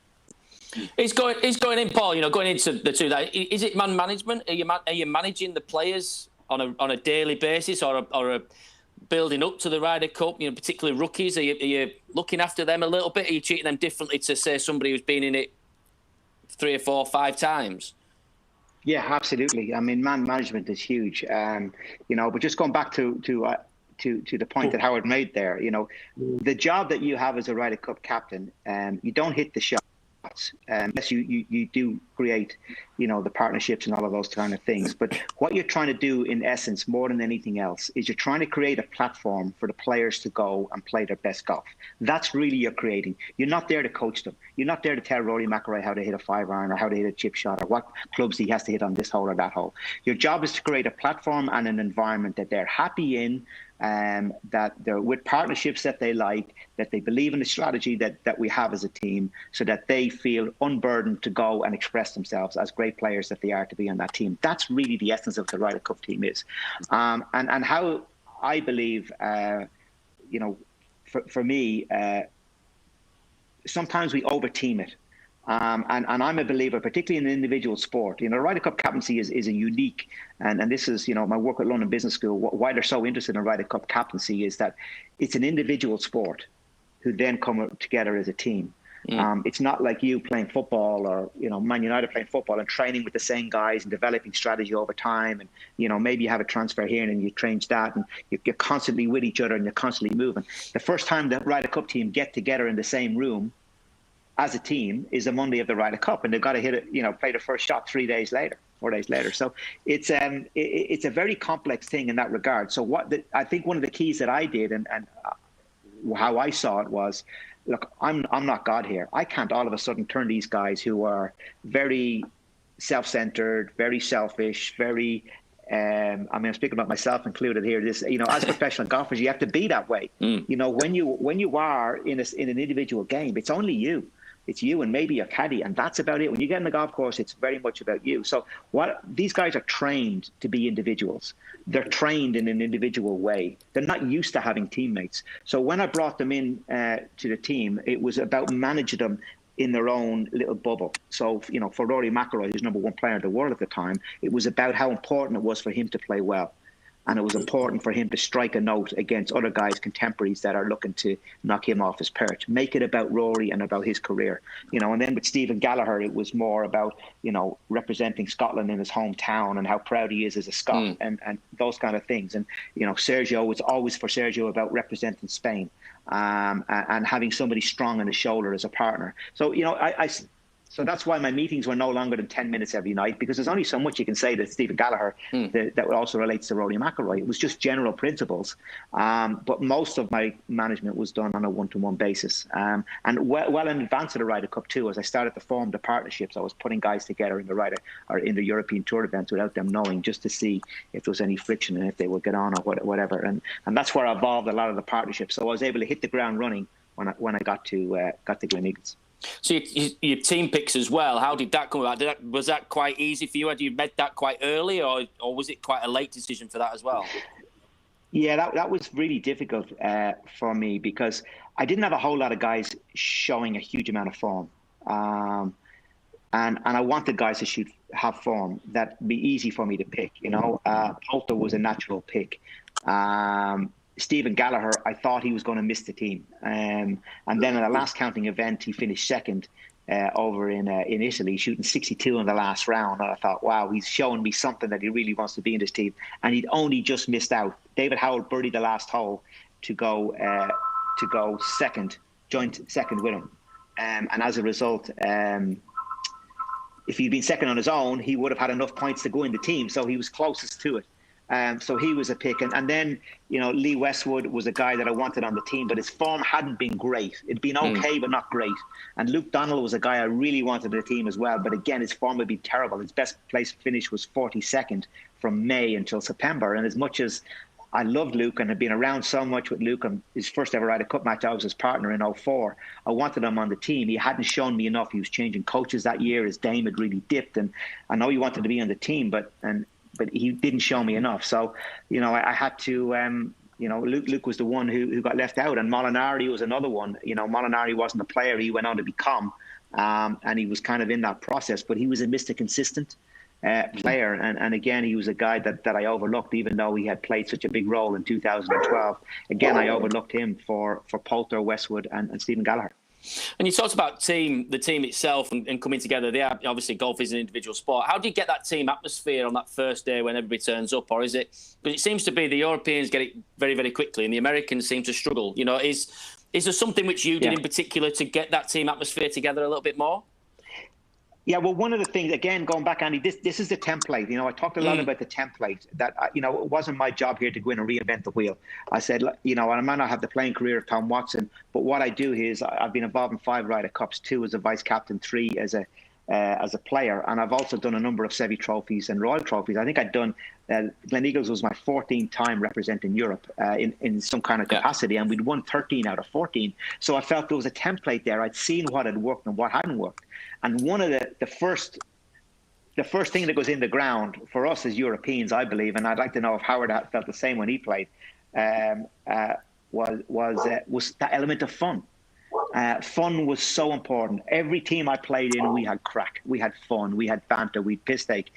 He's going in, Paul, going into the two. Is it man management? Are you managing the players on a daily basis, or building up to the Ryder Cup, particularly rookies? Are you looking after them a little bit? Are you treating them differently to, say, somebody who's been in it 3 or 4 or 5 times? Yeah, absolutely. I mean, man management is huge. But just going back to the point that Howard made there, the job that you have as a Ryder Cup captain, you don't hit the shots. Yes, you do create, the partnerships and all of those kind of things. But what you're trying to do, in essence, more than anything else, is you're trying to create a platform for the players to go and play their best golf. That's really you're creating. You're not there to coach them. You're not there to tell Rory McIlroy how to hit a 5-iron or how to hit a chip shot or what clubs he has to hit on this hole or that hole. Your job is to create a platform and an environment that they're happy in, that they're with partnerships that they like, that they believe in the strategy that we have as a team, so that they feel unburdened to go and express themselves as great players that they are to be on that team. That's really the essence of the Ryder Cup team is. And how I believe, for me, sometimes we over-team it. And I'm a believer, particularly in an individual sport. You know, Ryder Cup captaincy is a unique, and this is, you know, my work at London Business School, why they're so interested in Ryder Cup captaincy is that it's an individual sport who then come together as a team. It's not like you playing football or, you know, Man United playing football and training with the same guys and developing strategy over time. And, you know, maybe you have a transfer here and you change that and you're constantly with each other and you're constantly moving. The first time the Ryder Cup team get together in the same room as a team is the Monday of the Ryder Cup, and they've got to hit it, you know, play the first shot 4 days later. So it's a very complex thing in that regard. So I think one of the keys that I did and how I saw it was, look, I'm not God here. I can't all of a sudden turn these guys who are very self-centered, very selfish, very I mean, I'm speaking about myself included here. This, you know, as professional golfers, you have to be that way. You know, when you are in an individual game, it's only you. It's you and maybe your caddy, and that's about it. When you get in the golf course, it's very much about you. So these guys are trained to be individuals. They're trained in an individual way. They're not used to having teammates. So when I brought them in to the team, it was about managing them in their own little bubble. So, you know, for Rory McIlroy, who's #1 player in the world at the time, it was about how important it was for him to play well. And it was important for him to strike a note against other guys, contemporaries that are looking to knock him off his perch. Make it about Rory and about his career, you know. And then with Stephen Gallagher, it was more about, you know, representing Scotland in his hometown and how proud he is as a Scot and those kind of things. And, you know, Sergio, it's always for Sergio about representing Spain and having somebody strong on his shoulder as a partner. So, you know, so that's why my meetings were no longer than 10 minutes every night, because there's only so much you can say to Stephen Gallagher that also relates to Rory McIlroy. It was just general principles. But most of my management was done on a one-to-one basis. And well in advance of the Ryder Cup too, as I started to form the partnerships, I was putting guys together in the Ryder or in the European Tour events without them knowing, just to see if there was any friction and if they would get on or whatever. And that's where I evolved a lot of the partnerships. So I was able to hit the ground running when I got to Gleneagles. So your team picks as well, how did that come about? Was that quite easy for you? Had you made that quite early, or was it quite a late decision for that as well? Yeah, that was really difficult for me, because I didn't have a whole lot of guys showing a huge amount of form. And I wanted guys to have form that'd be easy for me to pick. You know, Poulter was a natural pick. Stephen Gallagher, I thought he was going to miss the team. And then in the last counting event, he finished second over in Italy, shooting 62 in the last round. And I thought, wow, he's showing me something that he really wants to be in this team. And he'd only just missed out. David Howell birdied the last hole to go second, joint second with him. And as a result, if he'd been second on his own, he would have had enough points to go in the team. So he was closest to it. So he was a pick. And then, you know, Lee Westwood was a guy that I wanted on the team, but his form hadn't been great. It'd been okay, but not great. And Luke Donald was a guy I really wanted on the team as well. But again, his form would be terrible. His best place finish was 42nd from May until September. And as much as I loved Luke and had been around so much with Luke, and his first ever Ryder Cup match, I was his partner in 2004. I wanted him on the team. He hadn't shown me enough. He was changing coaches that year. His game had really dipped. And I know he wanted to be on the team, but he didn't show me enough. So, you know, I had to, you know, Luke was the one who got left out. And Molinari was another one. You know, Molinari wasn't a player he went on to become. And he was kind of in that process, but he was a Mr. Consistent player. And again, he was a guy that I overlooked, even though he had played such a big role in 2012. Again, I overlooked him for Poulter, Westwood and Stephen Gallagher. And you talked about the team itself and coming together. They are, obviously, golf is an individual sport. How do you get that team atmosphere on that first day when everybody turns up? Or is it, because it seems to be the Europeans get it very, very quickly and the Americans seem to struggle. You know, is there something which you did in particular to get that team atmosphere together a little bit more? Yeah, well, one of the things, again, going back, Andy, this is the template. You know, I talked a lot about the template that, you know, it wasn't my job here to go in and reinvent the wheel. I said, you know, I might not have the playing career of Tom Watson, but what I do is I've been involved in 5 Ryder Cups, 2 as a vice captain, 3 as a player. And I've also done a number of Seve trophies and Royal trophies. I think I'd done, Gleneagles was my 14th time representing Europe in some kind of capacity. And we'd won 13 out of 14. So I felt there was a template there. I'd seen what had worked and what hadn't worked. And one of the first thing that goes in the ground for us as Europeans, I believe, and I'd like to know if Howard felt the same when he played, was that element of fun. Fun was so important. Every team I played in, we had crack, we had fun, we had banter, we had piss take.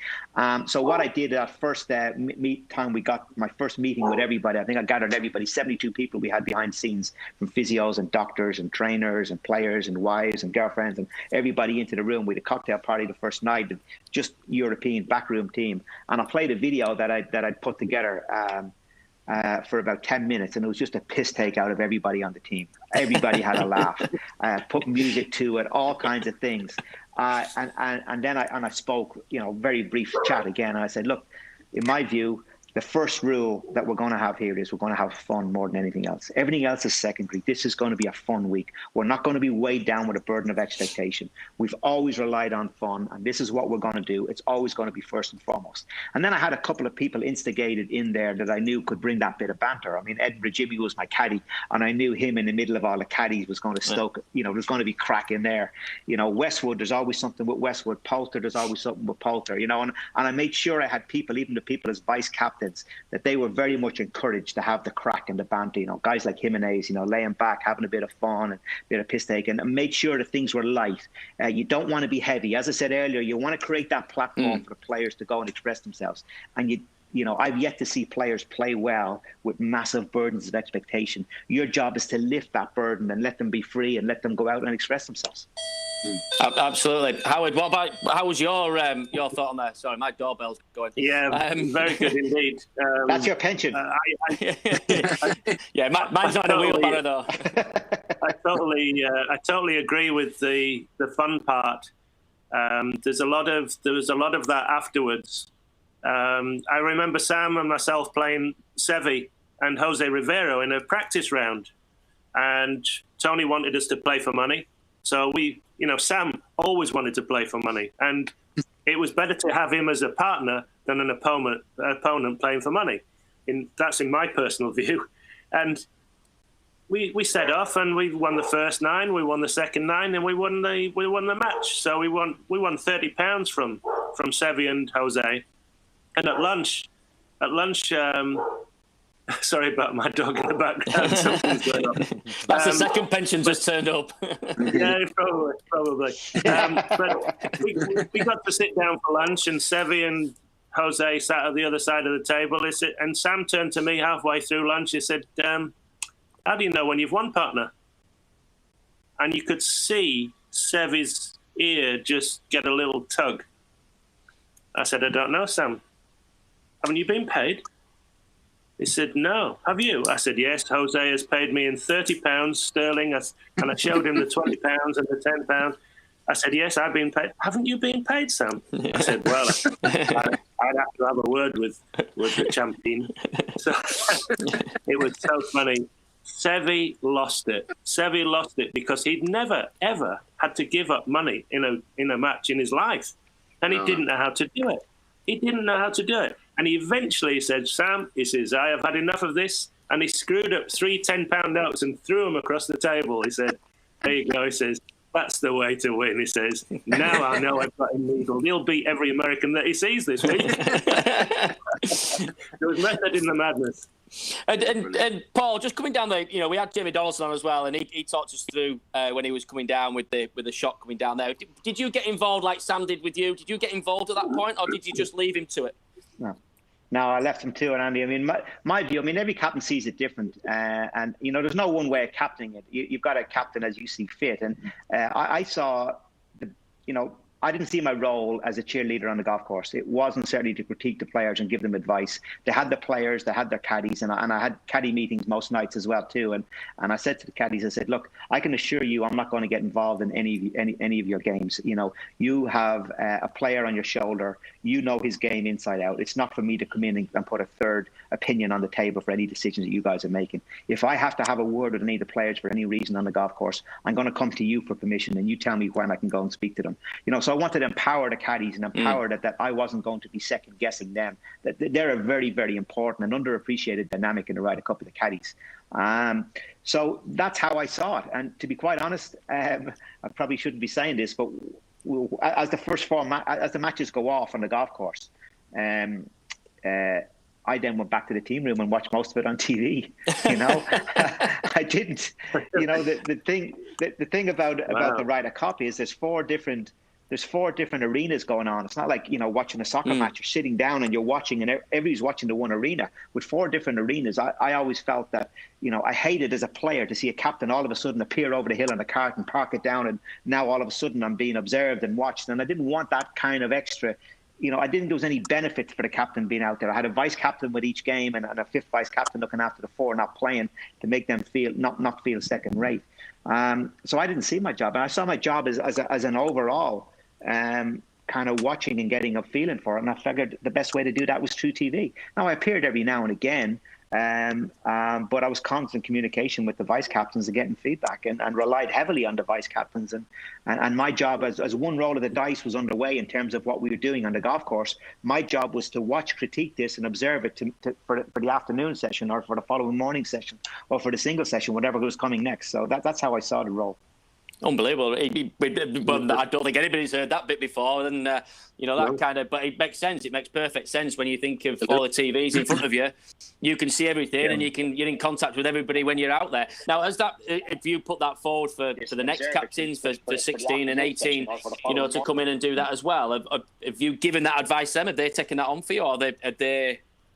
So what I did that first time we got my first meeting with everybody, I think I gathered everybody, 72 people we had behind the scenes, from physios and doctors and trainers and players and wives and girlfriends and everybody into the room. We had a cocktail party the first night, just European backroom team. And I played a video that I'd put together for about 10 minutes, and it was just a piss take out of everybody on the team. Everybody had a laugh, put music to it, all kinds of things. And then I spoke, very brief chat again. And I said, look, in my view, the first rule that we're going to have here is we're going to have fun more than anything else. Everything else is secondary. This is going to be a fun week. We're not going to be weighed down with a burden of expectation. We've always relied on fun, and this is what we're going to do. It's always going to be first and foremost. And then I had a couple of people instigated in there that I knew could bring that bit of banter. I mean, Edinburgh Jimmy was my caddy, and I knew him in the middle of all the caddies was going to stoke, there's going to be crack in there. Westwood, there's always something with Westwood. Poulter, there's always something with Poulter, and I made sure I had people, even the people as vice captains, that they were very much encouraged to have the crack and the banter. Guys like Jimenez, laying back, having a bit of fun and a bit of piss take, and made sure that things were light. You don't want to be heavy. As I said earlier, you want to create that platform for the players to go and express themselves. And I've yet to see players play well with massive burdens of expectation. Your job is to lift that burden and let them be free and let them go out and express themselves. Absolutely. Howard, how was your thought on that? Sorry, my doorbell's going. Yeah, very good indeed. That's your pension. Yeah, mine's not in a wheelbarrow though. I totally agree with the fun part. There was a lot of that afterwards. I remember Sam and myself playing Sevi and Jose Rivero in a practice round, and Tony wanted us to play for money. So Sam always wanted to play for money, and it was better to have him as a partner than an opponent playing for money. That's in my personal view. And we set off, and we won the first 9, we won the second 9, and we won the match. So we won £30 from Sevi and Jose. And at lunch. Sorry about my dog in the background. Something's going on. That's the second pension just turned up. Yeah, probably. But we got to sit down for lunch, and Sevi and Jose sat at the other side of the table. And Sam turned to me halfway through lunch. He said, how do you know when you've won, partner? And you could see Sevi's ear just get a little tug. I said, I don't know, Sam. Haven't you been paid? He said, no. Have you? I said, yes. Jose has paid me in £30 sterling. And I showed him the £20 and the £10. I said, yes, I've been paid. Haven't you been paid, Sam? I said, well, I'd have to have a word with the champion. So it was so funny. Sevi lost it. Sevi lost it because he'd never, ever had to give up money in a match in his life. And he didn't know how to do it. He didn't know how to do it. And he eventually said, Sam, he says, I have had enough of this. And he screwed up 3 £10 notes and threw them across the table. He said, there you go. He says, that's the way to win. He says, now I know I've got him legal. He'll beat every American that he sees this week. There was method in the madness. And Paul, just coming down there, we had Jamie Donaldson on as well, and he talked us through when he was coming down with the shot coming down there. Did you get involved like Sam did with you? Did you get involved at that point, or did you just leave him to it? No, I left him to it, Andy. I mean, my view, every captain sees it different. And, there's no one way of captaining it. You've got to captain as you see fit. And I saw, I didn't see my role as a cheerleader on the golf course. It wasn't certainly to critique the players and give them advice. They had the players, they had their caddies, and I had caddy meetings most nights as well too. And I said to the caddies, I said, look, I can assure you, I'm not going to get involved in any of your games. You have a player on your shoulder. You know his game inside out. It's not for me to come in and put a third opinion on the table for any decisions that you guys are making. If I have to have a word with any of the players for any reason on the golf course, I'm going to come to you for permission, and you tell me when I can go and speak to them. So I wanted to empower the caddies and empower that I wasn't going to be second guessing them. That they're a very, very important and underappreciated dynamic in the Ryder Cup of the caddies. So that's how I saw it. And to be quite honest, I probably shouldn't be saying this, but as the matches go off on the golf course, I I then went back to the team room and watched most of it on TV. You know, I didn't. You know, the thing about the Ryder Cup is there's four different arenas going on. It's not like, you know, watching a soccer match. You're sitting down and you're watching, and everybody's watching the one arena. With four different arenas, I always felt that, you know, I hated as a player to see a captain all of a sudden appear over the hill on a cart and park it down, and now all of a sudden I'm being observed and watched. And I didn't want that kind of extra. You know, I didn't think there was any benefit for the captain being out there. I had a vice captain with each game and a fifth vice captain looking after the four not playing to make them feel not feel second rate. So I didn't see my job, and I saw my job as an overall kind of watching and getting a feeling for it. And I figured the best way to do that was through TV. Now, I appeared every now and again, but I was constant communication with the vice captains and getting feedback, and relied heavily on the vice captains. And my job, as one roll of the dice was underway in terms of what we were doing on the golf course, my job was to watch, critique this, and observe it for the afternoon session, or for the following morning session, or for the single session, whatever was coming next. So that's how I saw the role. Unbelievable. I don't think anybody's heard that bit before. And, you know, that kind of, but it makes sense. It makes perfect sense when you think of all the TVs in front of you. You can see everything, and you're in contact with everybody when you're out there. Now, if you put that forward for the next captains, for 16 and 18, you know, to come in and do that as well, have you given that advice to them? Have they taken that on for you, or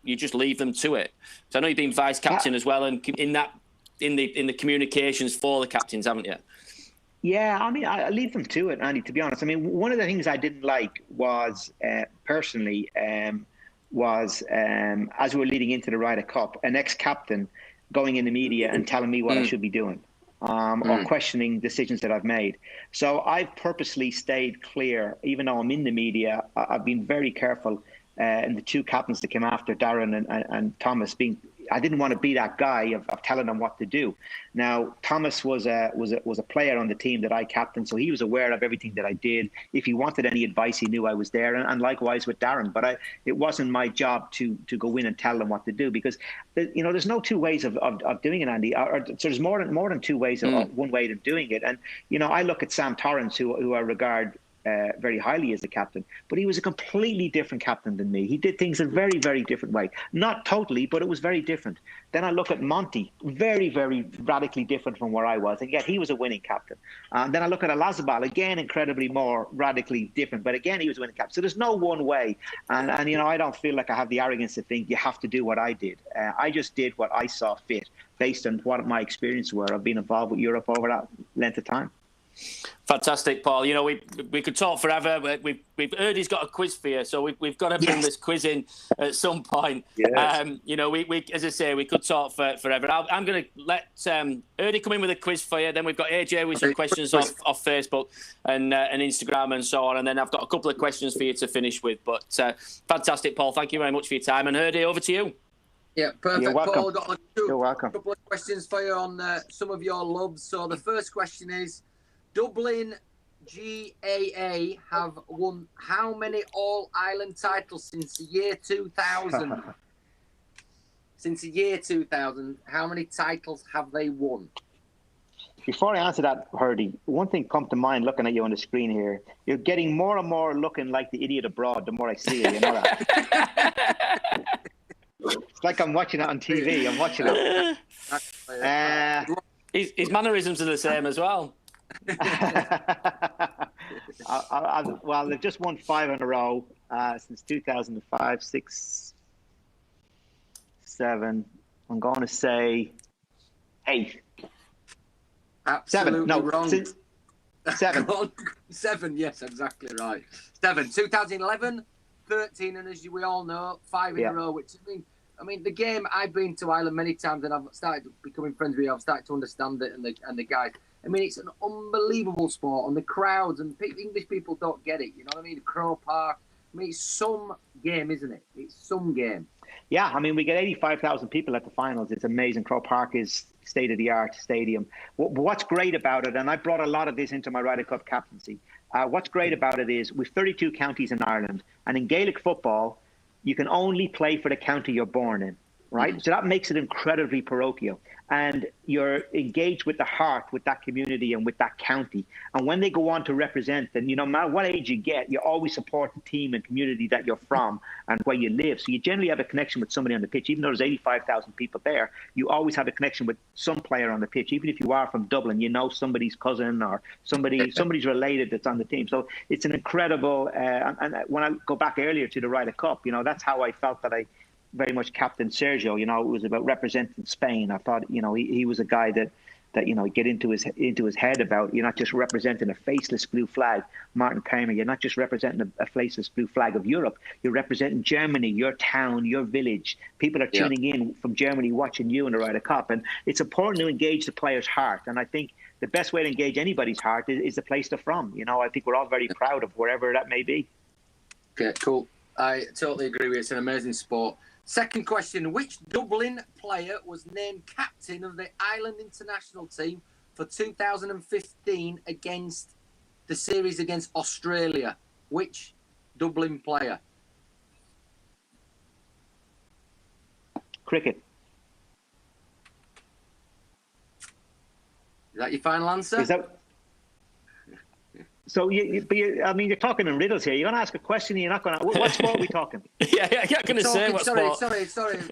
you just leave them to it? So I know you've been vice captain as well, and in the communications for the captains, haven't you? Yeah, I mean, I leave them to it, Andy, to be honest. I mean, one of the things I didn't like was, personally, as we were leading into the Ryder Cup, an ex-captain going in the media and telling me what I should be doing, or questioning decisions that I've made. So I've purposely stayed clear, even though I'm in the media. I've been very careful, and the two captains that came after, Darren and Thomas, I didn't want to be that guy of telling them what to do. Now, Thomas was a player on the team that I captained, so he was aware of everything that I did. If he wanted any advice, he knew I was there, and likewise with Darren. But it wasn't my job to go in and tell them what to do, because, you know, there's no two ways of doing it, Andy. So there's more than two ways of one way of doing it. And, you know, I look at Sam Torrance, who I regard very highly as a captain, but he was a completely different captain than me. He did things a very, very different way. Not totally, but it was very different. Then I look at Monty, very, very radically different from where I was, and yet he was a winning captain. Then I look at Olazabal, again, incredibly more radically different, but again, he was a winning captain. So there's no one way. And you know, I don't feel like I have the arrogance to think you have to do what I did. I just did what I saw fit based on what my experiences were of being involved with Europe over that length of time. Fantastic, Paul. You know, we could talk forever. We've heard he's got a quiz for you, so we've got to bring this quiz in at some point. Yes. You know, we as I say, we could talk forever. I'm going to let Erdy come in with a quiz for you. Then we've got AJ with some questions off Facebook and Instagram and so on. And then I've got a couple of questions for you to finish with. But fantastic, Paul. Thank you very much for your time. And Erdy, over to you. Yeah, perfect. You're welcome. Paul, got You're welcome. a couple of questions for you on some of your loves. So the first question is, Dublin GAA have won how many All-Ireland titles since the year 2000? Since the year 2000, how many titles have they won? Before I answer that, Hurdy, one thing come to mind looking at you on the screen here. You're getting more and more looking like the idiot abroad the more I see you, you know that? It's like I'm watching it on TV. I'm watching it. His mannerisms are the same as well. Well, they've just won 5 in a row since 2005, 6, 7. I'm going to say 8. Absolutely 7. No, wrong. 7. 7, yes, exactly right. 7. 2011, 13, and as we all know, 5 in a row. Which I mean, the game. I've been to Ireland many times, and I've started becoming friends with you. I've started to understand it, and the guys. I mean, it's an unbelievable sport, and the crowds and English people don't get it. You know what I mean? Crow Park. I mean, it's some game, isn't it? It's some game. Yeah, I mean, we get 85,000 people at the finals. It's amazing. Crow Park is state-of-the-art stadium. What's great about it, and I brought a lot of this into my Ryder Cup captaincy, what's great about it is we've 32 counties in Ireland, and in Gaelic football, you can only play for the county you're born in. right? So that makes it incredibly parochial. And you're engaged with the heart, with that community and with that county. And when they go on to represent, then, no matter what age you get, you always support the team and community that you're from and where you live. So you generally have a connection with somebody on the pitch. Even though there's 85,000 people there, you always have a connection with some player on the pitch. Even if you are from Dublin, somebody's cousin or somebody's related that's on the team. So it's an incredible, and when I go back earlier to the Ryder Cup, that's how I felt that I very much captain Sergio. It was about representing Spain. I thought, he was a guy that get into his head about, you're not just representing a faceless blue flag, Martin Kramer. You're not just representing a faceless blue flag of Europe. You're representing Germany, your town, your village. People are tuning in from Germany, watching you in the Ryder Cup, and it's important to engage the player's heart. And I think the best way to engage anybody's heart is the place they're from. I think we're all very proud of wherever that may be. Okay, cool. I totally agree with you. It's an amazing sport. Second question, which Dublin player was named captain of the Ireland international team for 2015 against the series against Australia? Which Dublin player? Cricket. Is that your final answer? Is that... So, you're talking in riddles here. You're going to ask a question and you're not going to... What sport are we talking? Yeah, I'm not going to say what sport.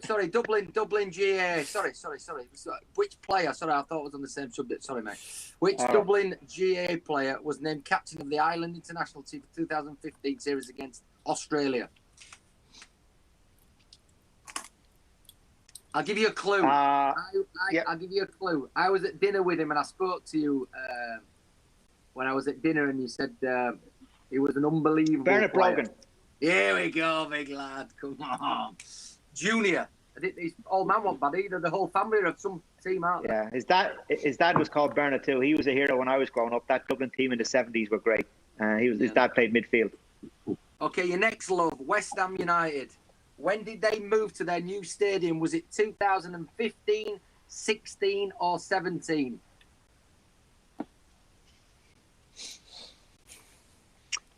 Sorry. Dublin GA. Sorry. Which player? Sorry, I thought it was on the same subject. Sorry, mate. Which Dublin GA player was named captain of the Ireland international team for 2015 series against Australia? I'll give you a clue. I'll give you a clue. I was at dinner with him and I spoke to you... when I was at dinner and you said he was an unbelievable Bernard player. Brogan. Here we go, big lad. Come on. Junior. His old man wasn't bad either. The whole family are of some team out there. Yeah, his dad was called Bernard too. He was a hero when I was growing up. That Dublin team in the 70s were great. His dad played midfield. Okay, your next love, West Ham United. When did they move to their new stadium? Was it 2015, 16 or 17?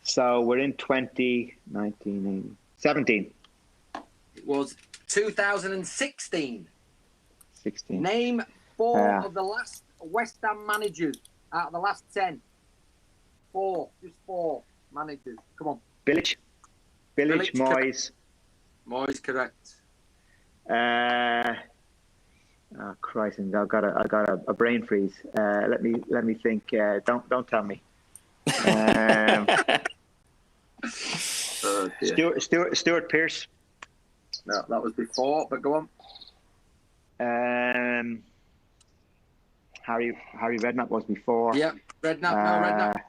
So we're in 2019, 17. It was 2016. 16. Name 4 of the last West Ham managers out of the last 10. 4, just 4 managers. Come on. Bilic, Moyes. Moyes, correct. Oh Christ! I got a brain freeze. Let me think. Don't tell me. Stuart Pearce. No, that was before, but go on. Harry Redknapp was before. Yeah, Redknapp.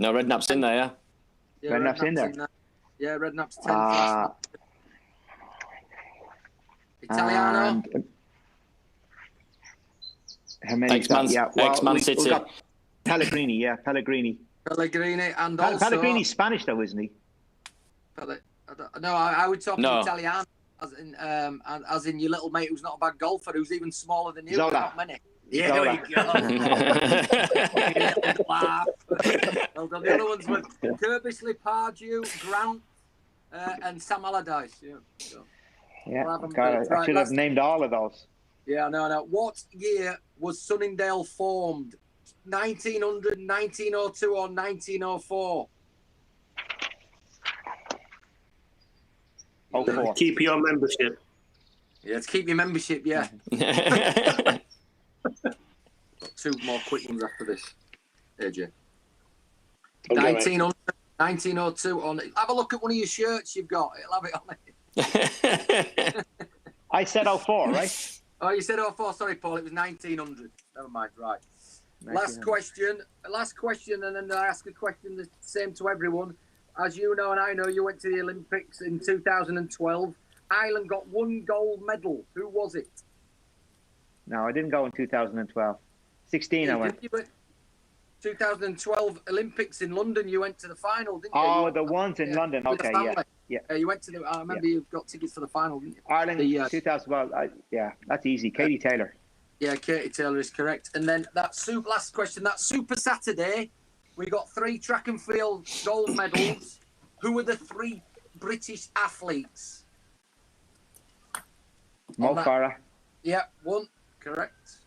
No, Redknapp's in there, yeah. Redknapp's in there. Yeah, Redknapp's 10th. Italiano. Ex-Man City. We got Pellegrini, and also... Pellegrini's Spanish though, isn't he? No, I would talk Italiano, as in your little mate who's not a bad golfer, who's even smaller than you. Zola. Not many. Yeah, there we go. Well done. The other ones were Kirbysley, Pardew, Grant, and Sam Allardyce. I should have named all of those. Yeah, no. What year was Sunningdale formed? 1900, 1902 or 1904? Keep your membership. Yeah, to keep your membership, yeah. Got 2 more quick ones after this, AJ. 1900, 1902 on it. Have a look at one of your shirts you've got. It'll have it on it. I said 04, right? Oh, you said 04. Sorry, Paul. It was 1900. Never mind. Right. Last question, and then I ask a question the same to everyone. As you know and I know, you went to the Olympics in 2012. Ireland got 1 gold medal. Who was it? No, I didn't go in 2012. 16 I went. 2012 Olympics in London, you went to the final, didn't you? Oh, the ones in London. Okay, yeah. You went to the... I remember you got tickets for the final, didn't you? Ireland, 2012. That's easy. Katie Taylor. Yeah, Katie Taylor is correct. And then last question, that Super Saturday, we got 3 track and field gold medals. Who were the 3 British athletes? Mo Farah. Yeah, 1. Correct.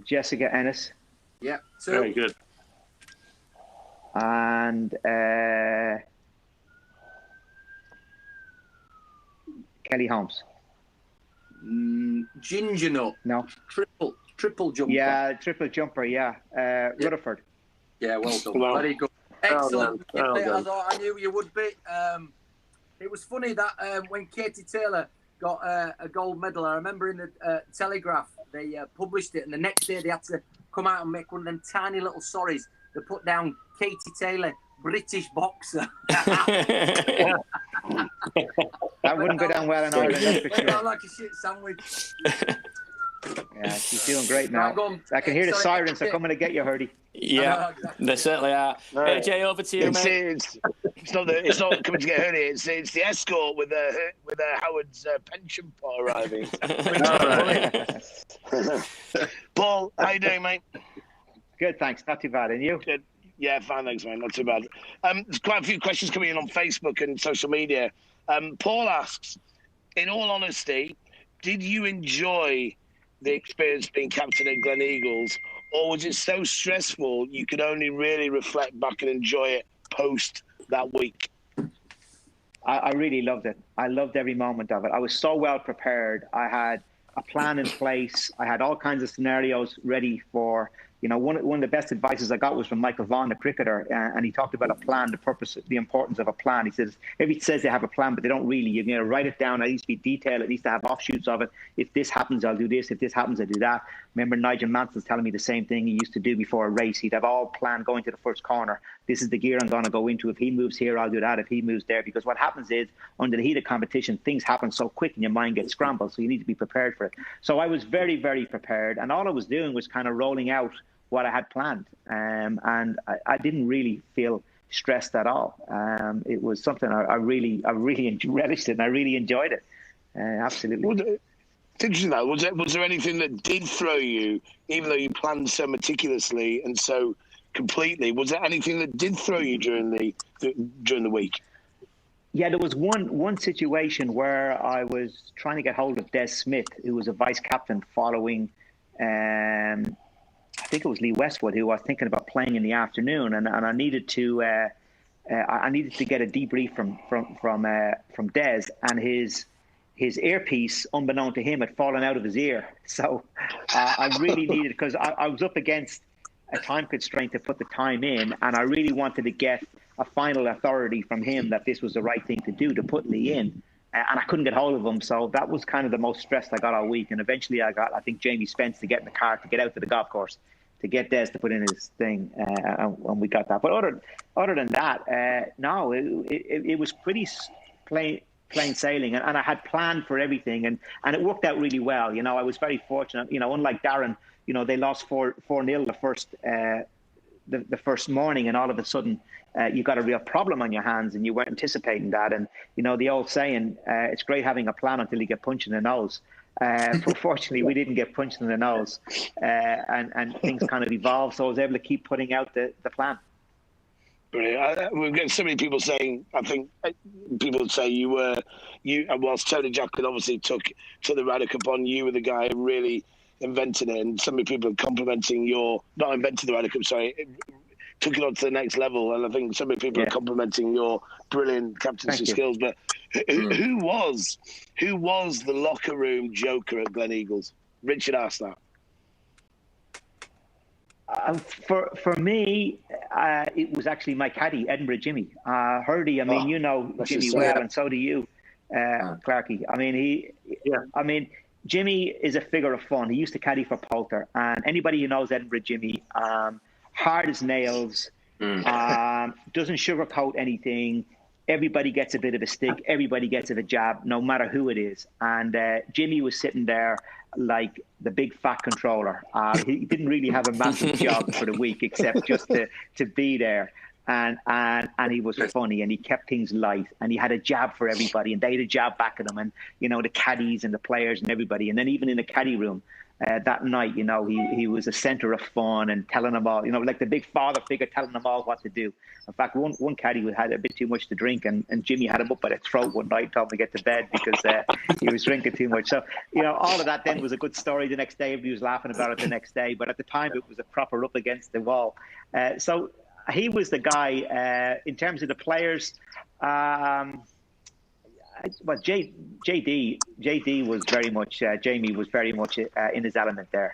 Jessica Ennis. Yeah, 2. Very good. And Kelly Holmes. Ginger Nut. No. Triple jumper. Yeah, triple jumper. Yeah. Rutherford. Yeah, well done. Well, Very good. Excellent. Well done. I knew you would be. It was funny that when Katie Taylor got a gold medal, I remember in the Telegraph, they published it, and the next day they had to come out and make one of them tiny little stories. They put down Katie Taylor, British boxer. That wouldn't go down well in Ireland, that's for Went down sure. like a shit sandwich. Yeah, she's doing great now. Right, go on. I can hear the Sorry, sirens are coming to get you, Hurdy. Yeah, Exactly. they certainly are. AJ, over to you, mate. It's not coming to get Hurdy. It's the escort with Howard's pension pot arriving. Paul, how you doing, mate? Good, thanks. Not too bad. And you? Good. Yeah, fine, thanks, mate. Not too bad. There's quite a few questions coming in on Facebook and social media. Paul asks, in all honesty, did you enjoy the experience being captain at Glen Eagles, or was it so stressful you could only really reflect back and enjoy it post that week? I really loved it. I loved every moment of it. I was so well prepared. I had a plan in place. I had all kinds of scenarios ready for, one of the best advices I got was from Michael Vaughan, the cricketer, and he talked about a plan, the importance of a plan. He says, everybody says they have a plan, but they don't really. You're going to write it down. It needs to be detailed. It needs to have offshoots of it. If this happens, I'll do this. If this happens, I'll do that. Remember Nigel Mansell's telling me the same thing he used to do before a race. He'd have all planned going to the first corner. This is the gear I'm going to go into. If he moves here, I'll do that. If he moves there. Because what happens is, under the heat of competition, things happen so quick and your mind gets scrambled. So you need to be prepared for it. So I was very, very prepared. And all I was doing was kind of rolling out what I had planned. And I didn't really feel stressed at all. It was something I really relished it, and I really enjoyed it. Absolutely. It's interesting though. Was there anything that did throw you, even though you planned so meticulously and so completely? Was there anything that did throw you during the week? Yeah, there was one situation where I was trying to get hold of Des Smith, who was a vice captain following. I think it was Lee Westwood, who I was thinking about playing in the afternoon, and I needed to get a debrief from Des, and his earpiece, unbeknown to him, had fallen out of his ear. So I really needed, because I was up against a time constraint to put the time in, and I really wanted to get a final authority from him that this was the right thing to do, to put Lee in. And I couldn't get hold of him, so that was kind of the most stressed I got all week. And eventually I think, Jamie Spence to get in the car to get out to the golf course, to get Des to put in his thing, and we got that. But other than that, no, it was pretty plain sailing, and I had planned for everything, and it worked out really well. I was very fortunate. Unlike Darren, they lost 4-0 the first morning, and all of a sudden you got a real problem on your hands, and you weren't anticipating that. And the old saying, it's great having a plan until you get punched in the nose. But fortunately, we didn't get punched in the nose, and things kind of evolved. So I was able to keep putting out the plan. Brilliant. We've got so many people saying, I think people say whilst Tony Jacklin obviously took the Ryder Cup on, you were the guy who really invented it, and so many people are complimenting not invented the Ryder Cup, sorry, took it on to the next level, and I think so many people are complimenting your brilliant captaincy skills. But who was the locker room joker at Glen Eagles? Richard asked that. For me, it was actually my caddy, Edinburgh Jimmy. Hurdy, I mean, Jimmy well, and so do you, Clarky. I mean, Jimmy is a figure of fun. He used to caddy for Poulter, and anybody who knows Edinburgh Jimmy, hard as nails, doesn't sugarcoat anything. Everybody gets a bit of a stick. Everybody gets a jab, no matter who it is. And Jimmy was sitting there like the big fat controller. He didn't really have a massive job for the week, except just to be there. And he was funny, and he kept things light, and he had a jab for everybody, and they had a jab back at him, and the caddies and the players and everybody. And then even in the caddy room, that night, you know, he was a center of fun and telling them all, you know, like the big father figure telling them all what to do. In fact, one caddy had a bit too much to drink, and Jimmy had him up by the throat one night, told him to get to bed because he was drinking too much. So, you know, all of that then was a good story the next day. Everybody was laughing about it the next day. But at the time, it was a proper up against the wall. So he was the guy. In terms of the players, well, JD was very much, Jamie was very much in his element there.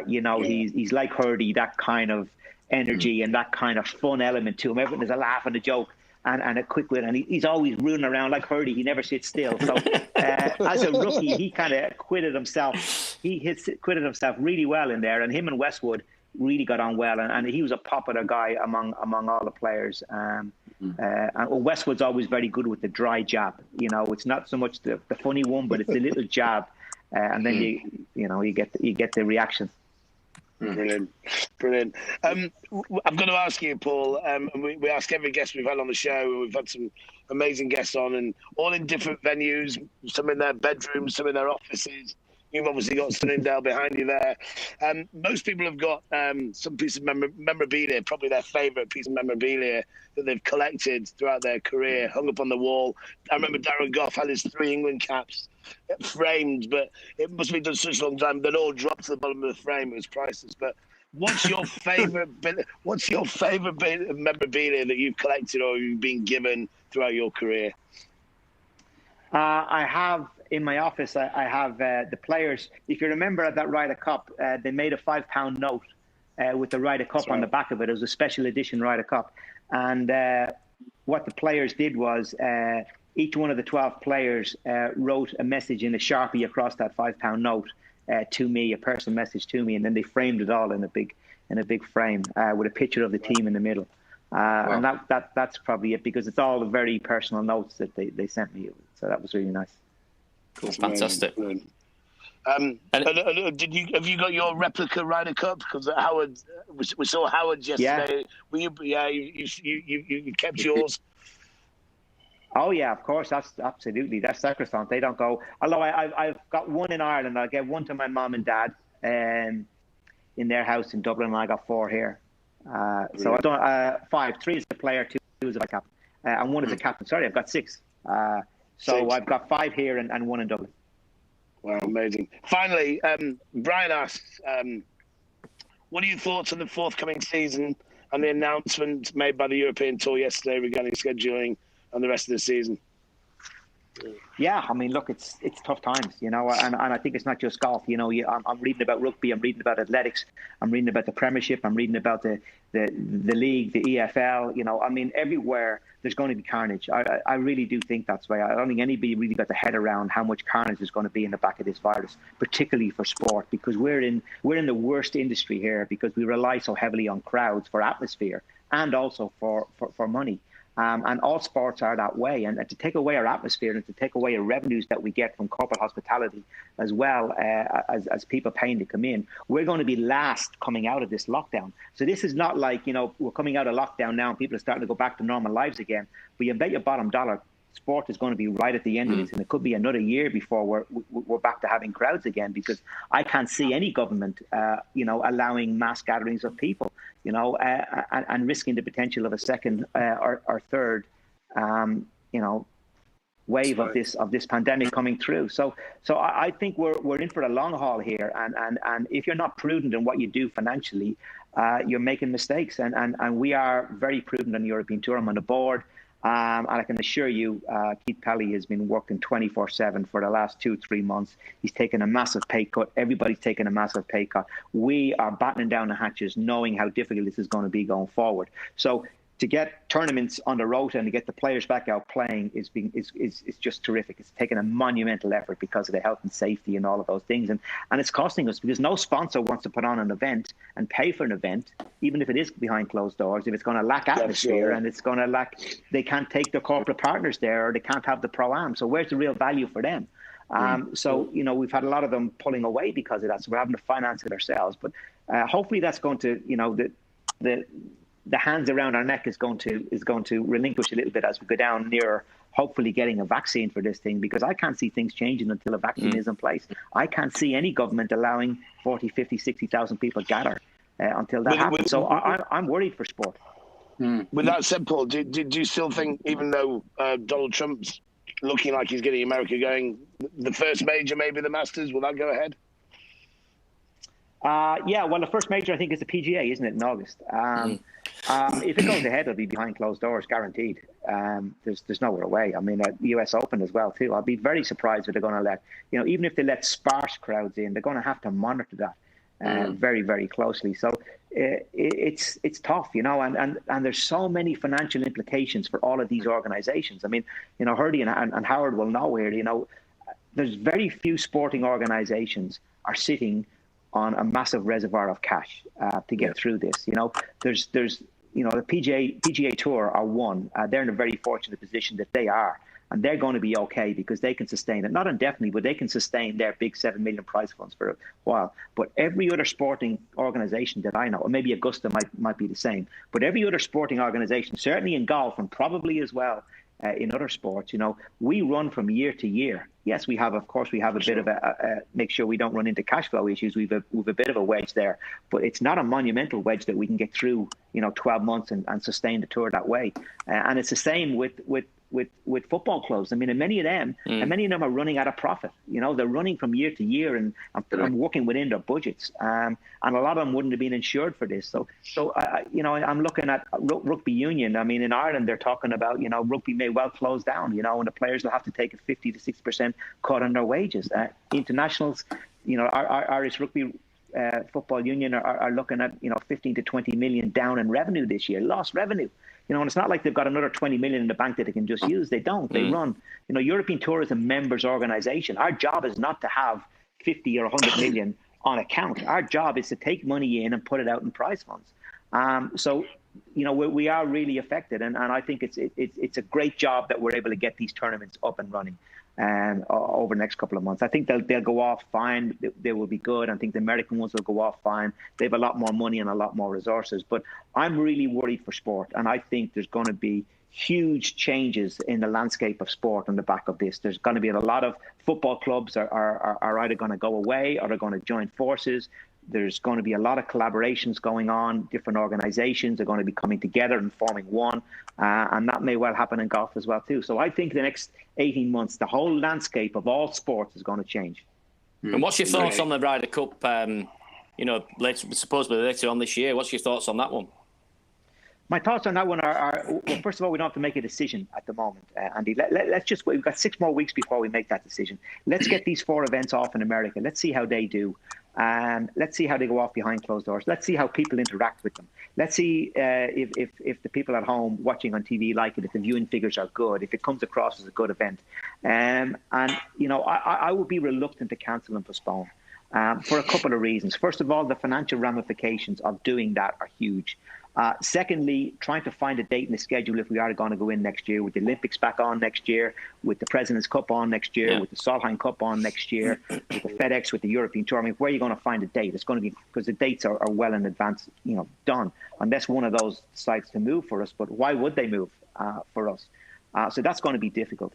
You know, he's like Hurdy, that kind of energy and that kind of fun element to him. Everything is a laugh and a joke and a quick wit. And he's always running around like Hurdy. He never sits still. So as a rookie, he kind of acquitted himself. Acquitted himself really well in there. And him and Westwood really got on well. And he was a popular guy among all the players. And Westwood's always very good with the dry jab. You know, it's not so much the funny one, but it's the little jab. And then you get the reaction. Brilliant. I'm going to ask you, Paul, and we ask every guest we've had on the show. We've had some amazing guests on, and all in different venues, some in their bedrooms, some in their offices. You've obviously got Sunningdale behind you there. Most people have got some piece of memorabilia, probably their favourite piece of memorabilia that they've collected throughout their career, hung up on the wall. I remember Darren Gough had his 3 England caps framed, but it must have been done such a long time that all dropped to the bottom of the frame. It was priceless. But what's your favourite bit of memorabilia that you've collected or you've been given throughout your career? I have in my office. I have the players. If you remember at that Ryder Cup, they made a £5 note with the Ryder Cup on the back of it. It was a special edition Ryder Cup, and what the players did was each one of the 12 players wrote a message in a Sharpie across that £5 note to me, a personal message to me, and then they framed it all in a big frame with a picture of the team in the middle. Wow. And that's probably it, because it's all the very personal notes that they sent me. So that was really nice. Cool. Fantastic. Have you got your replica Ryder Cup? Because Howard, we saw Howard yesterday. Yeah. You kept yours. Oh yeah, of course. That's sacrosanct. They don't go. Although I've got one in Ireland. I'll get one to my mom and dad, in their house in Dublin, and I got 4 here. So I don't 5. 3 is the player, 2 is a captain, and 1 is a captain. Sorry, I've got 6. So I've got 5 here and 1 in Dublin. Wow, amazing. Finally, Brian asks, what are your thoughts on the forthcoming season and the announcement made by the European Tour yesterday regarding scheduling and the rest of the season? Yeah, I mean, look, it's tough times, you know, and I think it's not just golf. You know, I'm reading about rugby, I'm reading about athletics, I'm reading about the Premiership, I'm reading about the league, the EFL. You know, I mean, everywhere there's going to be carnage. I really do think that's why. I don't think anybody really got their head around how much carnage is going to be in the back of this virus, particularly for sport, because we're in the worst industry here because we rely so heavily on crowds for atmosphere and also for money. And all sports are that way. And to take away our atmosphere and to take away the revenues that we get from corporate hospitality, as well as people paying to come in, we're going to be last coming out of this lockdown. So this is not like, you know, we're coming out of lockdown now and people are starting to go back to normal lives again. But you bet your bottom dollar, sport is going to be right at the end of this, and it could be another year before we're back to having crowds again, because I can't see any government, you know, allowing mass gatherings of people, you know, and risking the potential of a second or third, you know, wave of this pandemic coming through. So I think we're in for a long haul here, and if you're not prudent in what you do financially, you're making mistakes, and we are very prudent on the European Tour. I'm on the board. And I can assure you, Keith Pelly has been working 24/7 for the last 2-3 months. He's taken a massive pay cut. Everybody's taken a massive pay cut. We are battening down the hatches, knowing how difficult this is going to be going forward. So to get tournaments on the road and to get the players back out playing is just terrific. It's taken a monumental effort because of the health and safety and all of those things. And it's costing us, because no sponsor wants to put on an event and pay for an event, even if it is behind closed doors, if it's going to lack atmosphere and it's going to lack, they can't take their corporate partners there, or they can't have the Pro-Am. So where's the real value for them? So, you know, we've had a lot of them pulling away because of that. So we're having to finance it ourselves. But hopefully that's going to, you know, the hands around our neck is going to relinquish a little bit as we go down nearer, hopefully getting a vaccine for this thing, because I can't see things changing until a vaccine is in place. I can't see any government allowing 40, 50, 60,000 people gather until that happens. So I'm worried for sport. With that said, Paul, do you still think, even though Donald Trump's looking like he's getting America going, the first major, maybe the Masters, will that go ahead? Yeah, well, the first major, I think, is the PGA, isn't it, in August? If it goes ahead, it'll be behind closed doors, guaranteed. There's nowhere away. I mean, the US Open as well, too. I'll be very surprised if they're going to let, even if they let sparse crowds in, they're going to have to monitor that very, very closely. So it's tough, and there's so many financial implications for all of these organizations. I mean, Hurdy and Howard will know here, there's very few sporting organizations are sitting on a massive reservoir of cash to get through this. There's the PGA Tour are one. They're in a very fortunate position that they are, and they're going to be okay because they can sustain it, not indefinitely, but they can sustain their big $7 million prize funds for a while. But every other sporting organization that I know, or maybe Augusta might be the same, but every other sporting organization, certainly in golf and probably as well in other sports, we run from year to year. Yes, we have a bit of a make sure we don't run into cash flow issues. We've a bit of a wedge there, but it's not a monumental wedge that we can get through, 12 months and sustain the tour that way. And it's the same with football clubs. I mean, and many of them are running at a profit. They're running from year to year and working within their budgets. And a lot of them wouldn't have been insured for this. So I'm looking at rugby union. I mean, in Ireland, they're talking about, rugby may well close down, and the players will have to take a 50 to 60% cut on their wages. Internationals, our Irish Rugby Football Union are looking at, 15 to 20 million down in revenue this year, lost revenue. And it's not like they've got another 20 million in the bank that they can just use. They don't. They run. European Tour is a members organization. Our job is not to have 50 or 100 million on account. Our job is to take money in and put it out in prize funds. So we are really affected, and I think it's a great job that we're able to get these tournaments up and running over the next couple of months. I think they'll go off fine. They will be good. I think the American ones will go off fine. They have a lot more money and a lot more resources. But I'm really worried for sport, and I think there's going to be huge changes in the landscape of sport on the back of this. There's going to be a lot of football clubs are either going to go away or they're going to join forces. There's going to be a lot of collaborations going on. Different organizations are going to be coming together and forming one. And that may well happen in golf as well, too. So I think the next 18 months, the whole landscape of all sports is going to change. And what's your thoughts on the Ryder Cup, supposedly later on this year? What's your thoughts on that one? My thoughts on that one are well, first of all, we don't have to make a decision at the moment, Andy. Let's just wait. We've got 6 more weeks before we make that decision. Let's get these 4 events off in America. Let's see how they do. Let's see how they go off behind closed doors. Let's see how people interact with them. Let's see if the people at home watching on TV like it, if the viewing figures are good, if it comes across as a good event. I would be reluctant to cancel and postpone for a couple of reasons. First of all, the financial ramifications of doing that are huge. Secondly, trying to find a date in the schedule if we are going to go in next year, with the Olympics back on next year, with the President's Cup on next year, with the Solheim Cup on next year, with the FedEx, with the European Tour. I mean, where are you going to find a date? It's going to be, because the dates are well in advance, done. Unless one of those decides to move for us, but why would they move for us? So that's going to be difficult.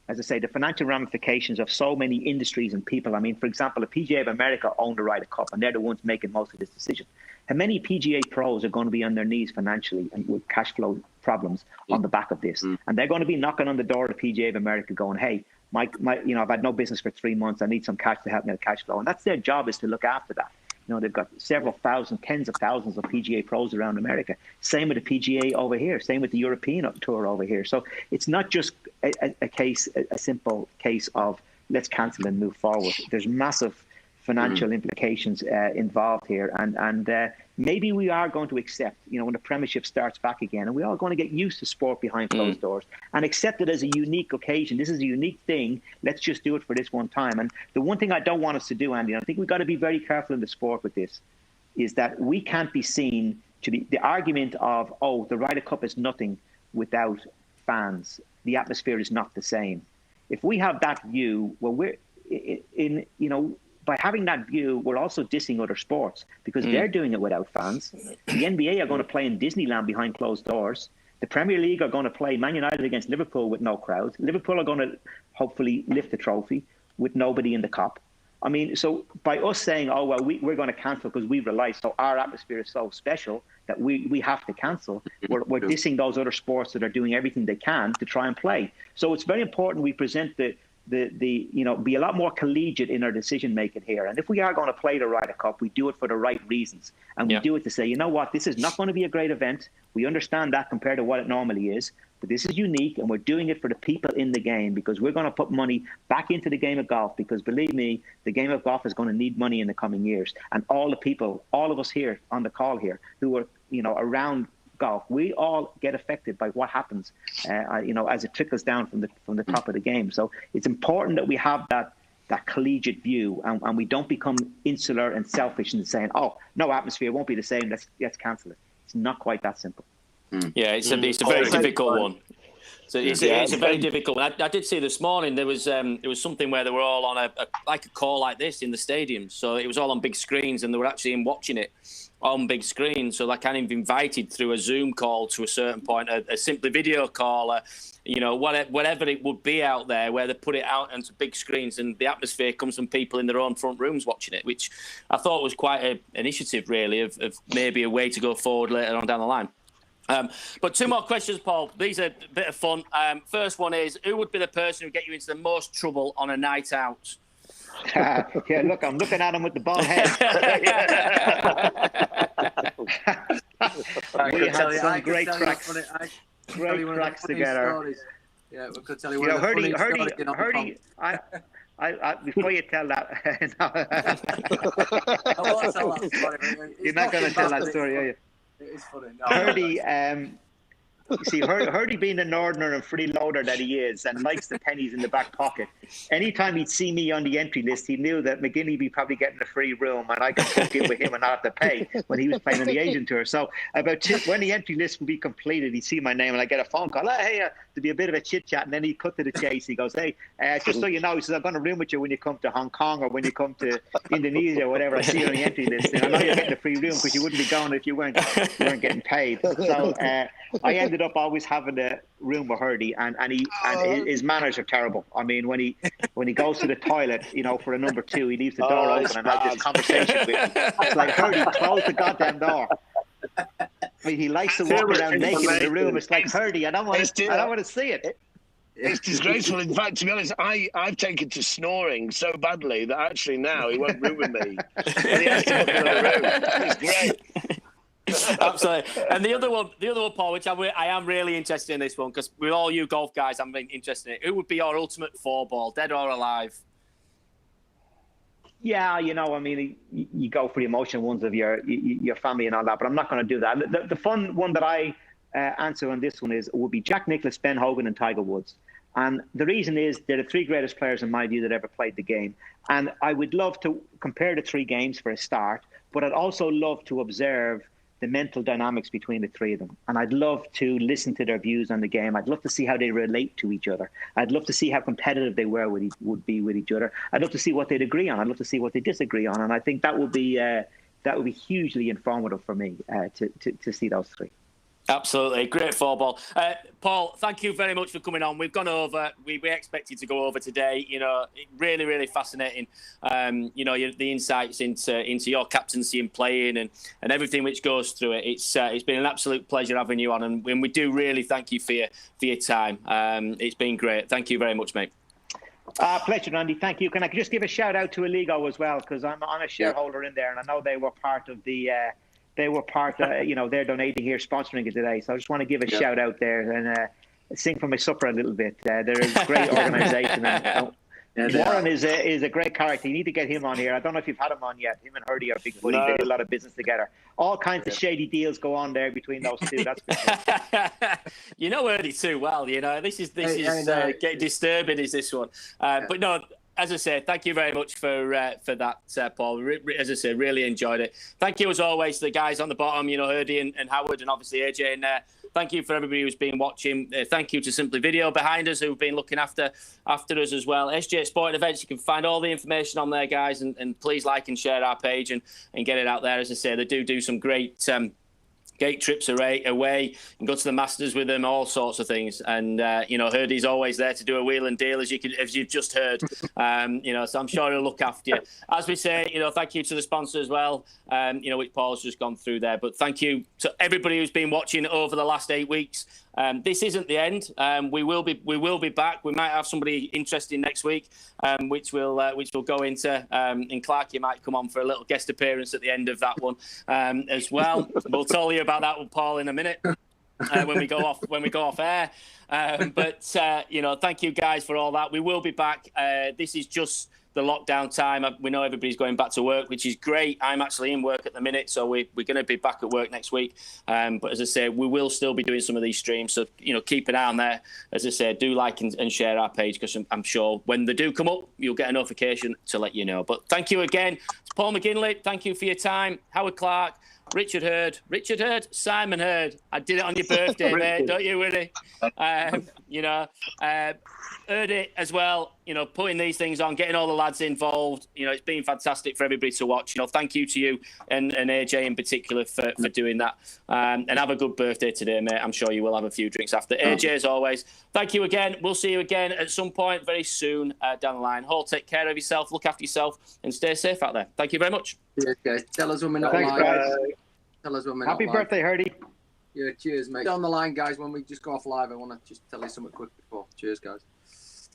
As I say, the financial ramifications of so many industries and people. I mean, for example, the PGA of America own the Ryder Cup, and they're the ones making most of this decision. How many PGA pros are going to be on their knees financially and with cash flow problems on the back of this? And they're going to be knocking on the door of the PGA of America going, hey, I've had no business for 3 months. I need some cash to help me with cash flow. And that's their job, is to look after that. They've got several thousand, tens of thousands of PGA pros around America. Same with the PGA over here. Same with the European Tour over here. So it's not just a simple case of let's cancel and move forward. There's massive financial implications involved here. And maybe we are going to accept, when the Premiership starts back again, and we're all going to get used to sport behind closed doors and accept it as a unique occasion. This is a unique thing. Let's just do it for this one time. And the one thing I don't want us to do, Andy, and I think we've got to be very careful in the sport with this, is that we can't be seen to be the argument of, oh, the Ryder Cup is nothing without fans. The atmosphere is not the same. If we have that view, well, by having that view, we're also dissing other sports because they're doing it without fans. The NBA are going to play in Disneyland behind closed doors. The Premier League are going to play Man United against Liverpool with no crowd. Liverpool are going to hopefully lift the trophy with nobody in the Kop. I mean, so by us saying, oh, well, we're going to cancel because we realize so our atmosphere is so special that we have to cancel, we're dissing those other sports that are doing everything they can to try and play. So it's very important we present be a lot more collegiate in our decision making here. And if we are going to play the Ryder Cup, we do it for the right reasons. And we do it to say, you know what, this is not going to be a great event. We understand that compared to what it normally is. But this is unique, and we're doing it for the people in the game because we're going to put money back into the game of golf because, believe me, the game of golf is going to need money in the coming years. And all the people, all of us here on the call here who are, around golf, we all get affected by what happens, as it trickles down from the top of the game. So it's important that we have that collegiate view and we don't become insular and selfish and saying, oh, no atmosphere, won't be the same, let's cancel it. It's not quite that simple. Yeah, it's a very difficult one. So it's a very difficult one. I did see this morning there was something where they were all on a call like this in the stadium. So it was all on big screens and they were actually watching it on big screens. So they're kind of invited through a Zoom call to a certain point, a simply video call, whatever it would be out there where they put it out onto big screens and the atmosphere comes from people in their own front rooms watching it, which I thought was quite an initiative really of maybe a way to go forward later on down the line. But two more questions, Paul. These are a bit of fun. First one is, who would be the person who would get you into the most trouble on a night out? Yeah, look, I'm looking at him with the bald head. We had some great cracks together. Yeah, we could tell you Hurdy, I before you tell that, I won't tell that story. You're not going to tell that story, are you? It's funny. No, Hurdy, you see, Hurdy being the northerner and freeloader that he is and likes the pennies in the back pocket, anytime he'd see me on the entry list, he knew that McGinley would be probably getting a free room and I could book in with him and not have to pay when he was playing on the Asian Tour. So when the entry list would be completed, he'd see my name and I'd get a phone call, hey, there'd be a bit of a chit-chat, and then he'd cut to the chase. He goes, hey, just so you know, he says, I'm going to room with you when you come to Hong Kong or when you come to Indonesia or whatever. I see you on the entry list. And I know you're getting a free room because you wouldn't be going if you weren't getting paid. So I ended up always having a room with Hurdy, and his manners are terrible. I mean, when he goes to the toilet, for a number two, he leaves the door open and has this conversation with me. It's like, Hurdy, close the goddamn door. I mean, he likes to walk around naked in the room. It's like, Hurdy, I don't want to see it. It's disgraceful. In fact, to be honest, I've taken to snoring so badly that actually now he won't room with me. And he has to book another room. It's great. Absolutely. And the other one, Paul, which I am really interested in this one, because with all you golf guys, I'm interested in it. Who would be your ultimate four ball, dead or alive? Yeah, I mean, you go for the emotional ones of your family and all that, but I'm not going to do that. The fun one that I answer on this one would be Jack Nicklaus, Ben Hogan, and Tiger Woods. And the reason is they're the three greatest players in my view that ever played the game. And I would love to compare the three games for a start, but I'd also love to observe the mental dynamics between the three of them. And I'd love to listen to their views on the game. I'd love to see how they relate to each other. I'd love to see how competitive they would be with each other. I'd love to see what they'd agree on. I'd love to see what they disagree on. And I think that would be hugely informative for me to see those three. Absolutely. Great football. Paul, thank you very much for coming on. We've gone over. We expected to go over today. Really, really fascinating. The insights into your captaincy and playing and everything which goes through it. It's been an absolute pleasure having you on, and we do really thank you for your time. It's been great. Thank you very much, mate. Pleasure, Andy. Thank you. Can I just give a shout out to Aligo as well, because I'm a shareholder in there, and I know they were part of the. They're donating here, sponsoring it today. So I just want to give a shout out there and sing for my supper a little bit. They're a great organisation. Warren is a great character. You need to get him on here. I don't know if you've had him on yet. Him and Hurdy are big buddies. No. They do a lot of business together. All kinds of shady deals go on there between those two. That's Hurdy too well. This is getting disturbing. Is this one? But no. as I say, thank you very much for that, Paul. As I say, really enjoyed it. Thank you, as always, to the guys on the bottom, Hurdy and Howard, and obviously AJ in there. Thank you for everybody who's been watching. Thank you to Simply Video behind us, who've been looking after us as well. SJ Sporting Events, you can find all the information on there, guys, and please like and share our page and get it out there. As I say, they do some great trips away. You can go to the Masters with them, all sorts of things. And Hurdy's always there to do a wheel and deal, as you've just heard. So I'm sure he'll look after you. As we say, thank you to the sponsor as well. Which Paul's just gone through there. But thank you to everybody who's been watching over the last 8 weeks. This isn't the end. We will be back. We might have somebody interesting next week, which we'll go into. And Clark, you might come on for a little guest appearance at the end of that one as well. We'll tell you about that with Paul in a minute when we go off air. Thank you guys for all that. We will be back. This is just the lockdown time. We know everybody's going back to work, which is great. I'm actually in work at the minute, so we're going to be back at work next week. But as I say, we will still be doing some of these streams, so keep an eye on there. As I say, do like and share our page, because I'm sure when they do come up, you'll get a notification to let you know. But thank you again to Paul McGinley. Thank you for your time. Howard Clark, Richard Hurd, Simon Hurd. I did it on your birthday, mate, don't you, Willie? Heard it as well, putting these things on, getting all the lads involved. It's been fantastic for everybody to watch. Thank you to you and AJ in particular for doing that. And have a good birthday today, mate. I'm sure you will have a few drinks after. AJ, as always, thank you again. We'll see you again at some point very soon down the line. All take care of yourself, look after yourself, and stay safe out there. Thank you very much. Yeah, guys. Tell us when we're not Thanks, live. guys. Tell us when we're Happy not live. birthday, Hurdy. Yeah, cheers, mate. On the line, guys, when we just go off live, I want to just tell you something quick before. Cheers, guys.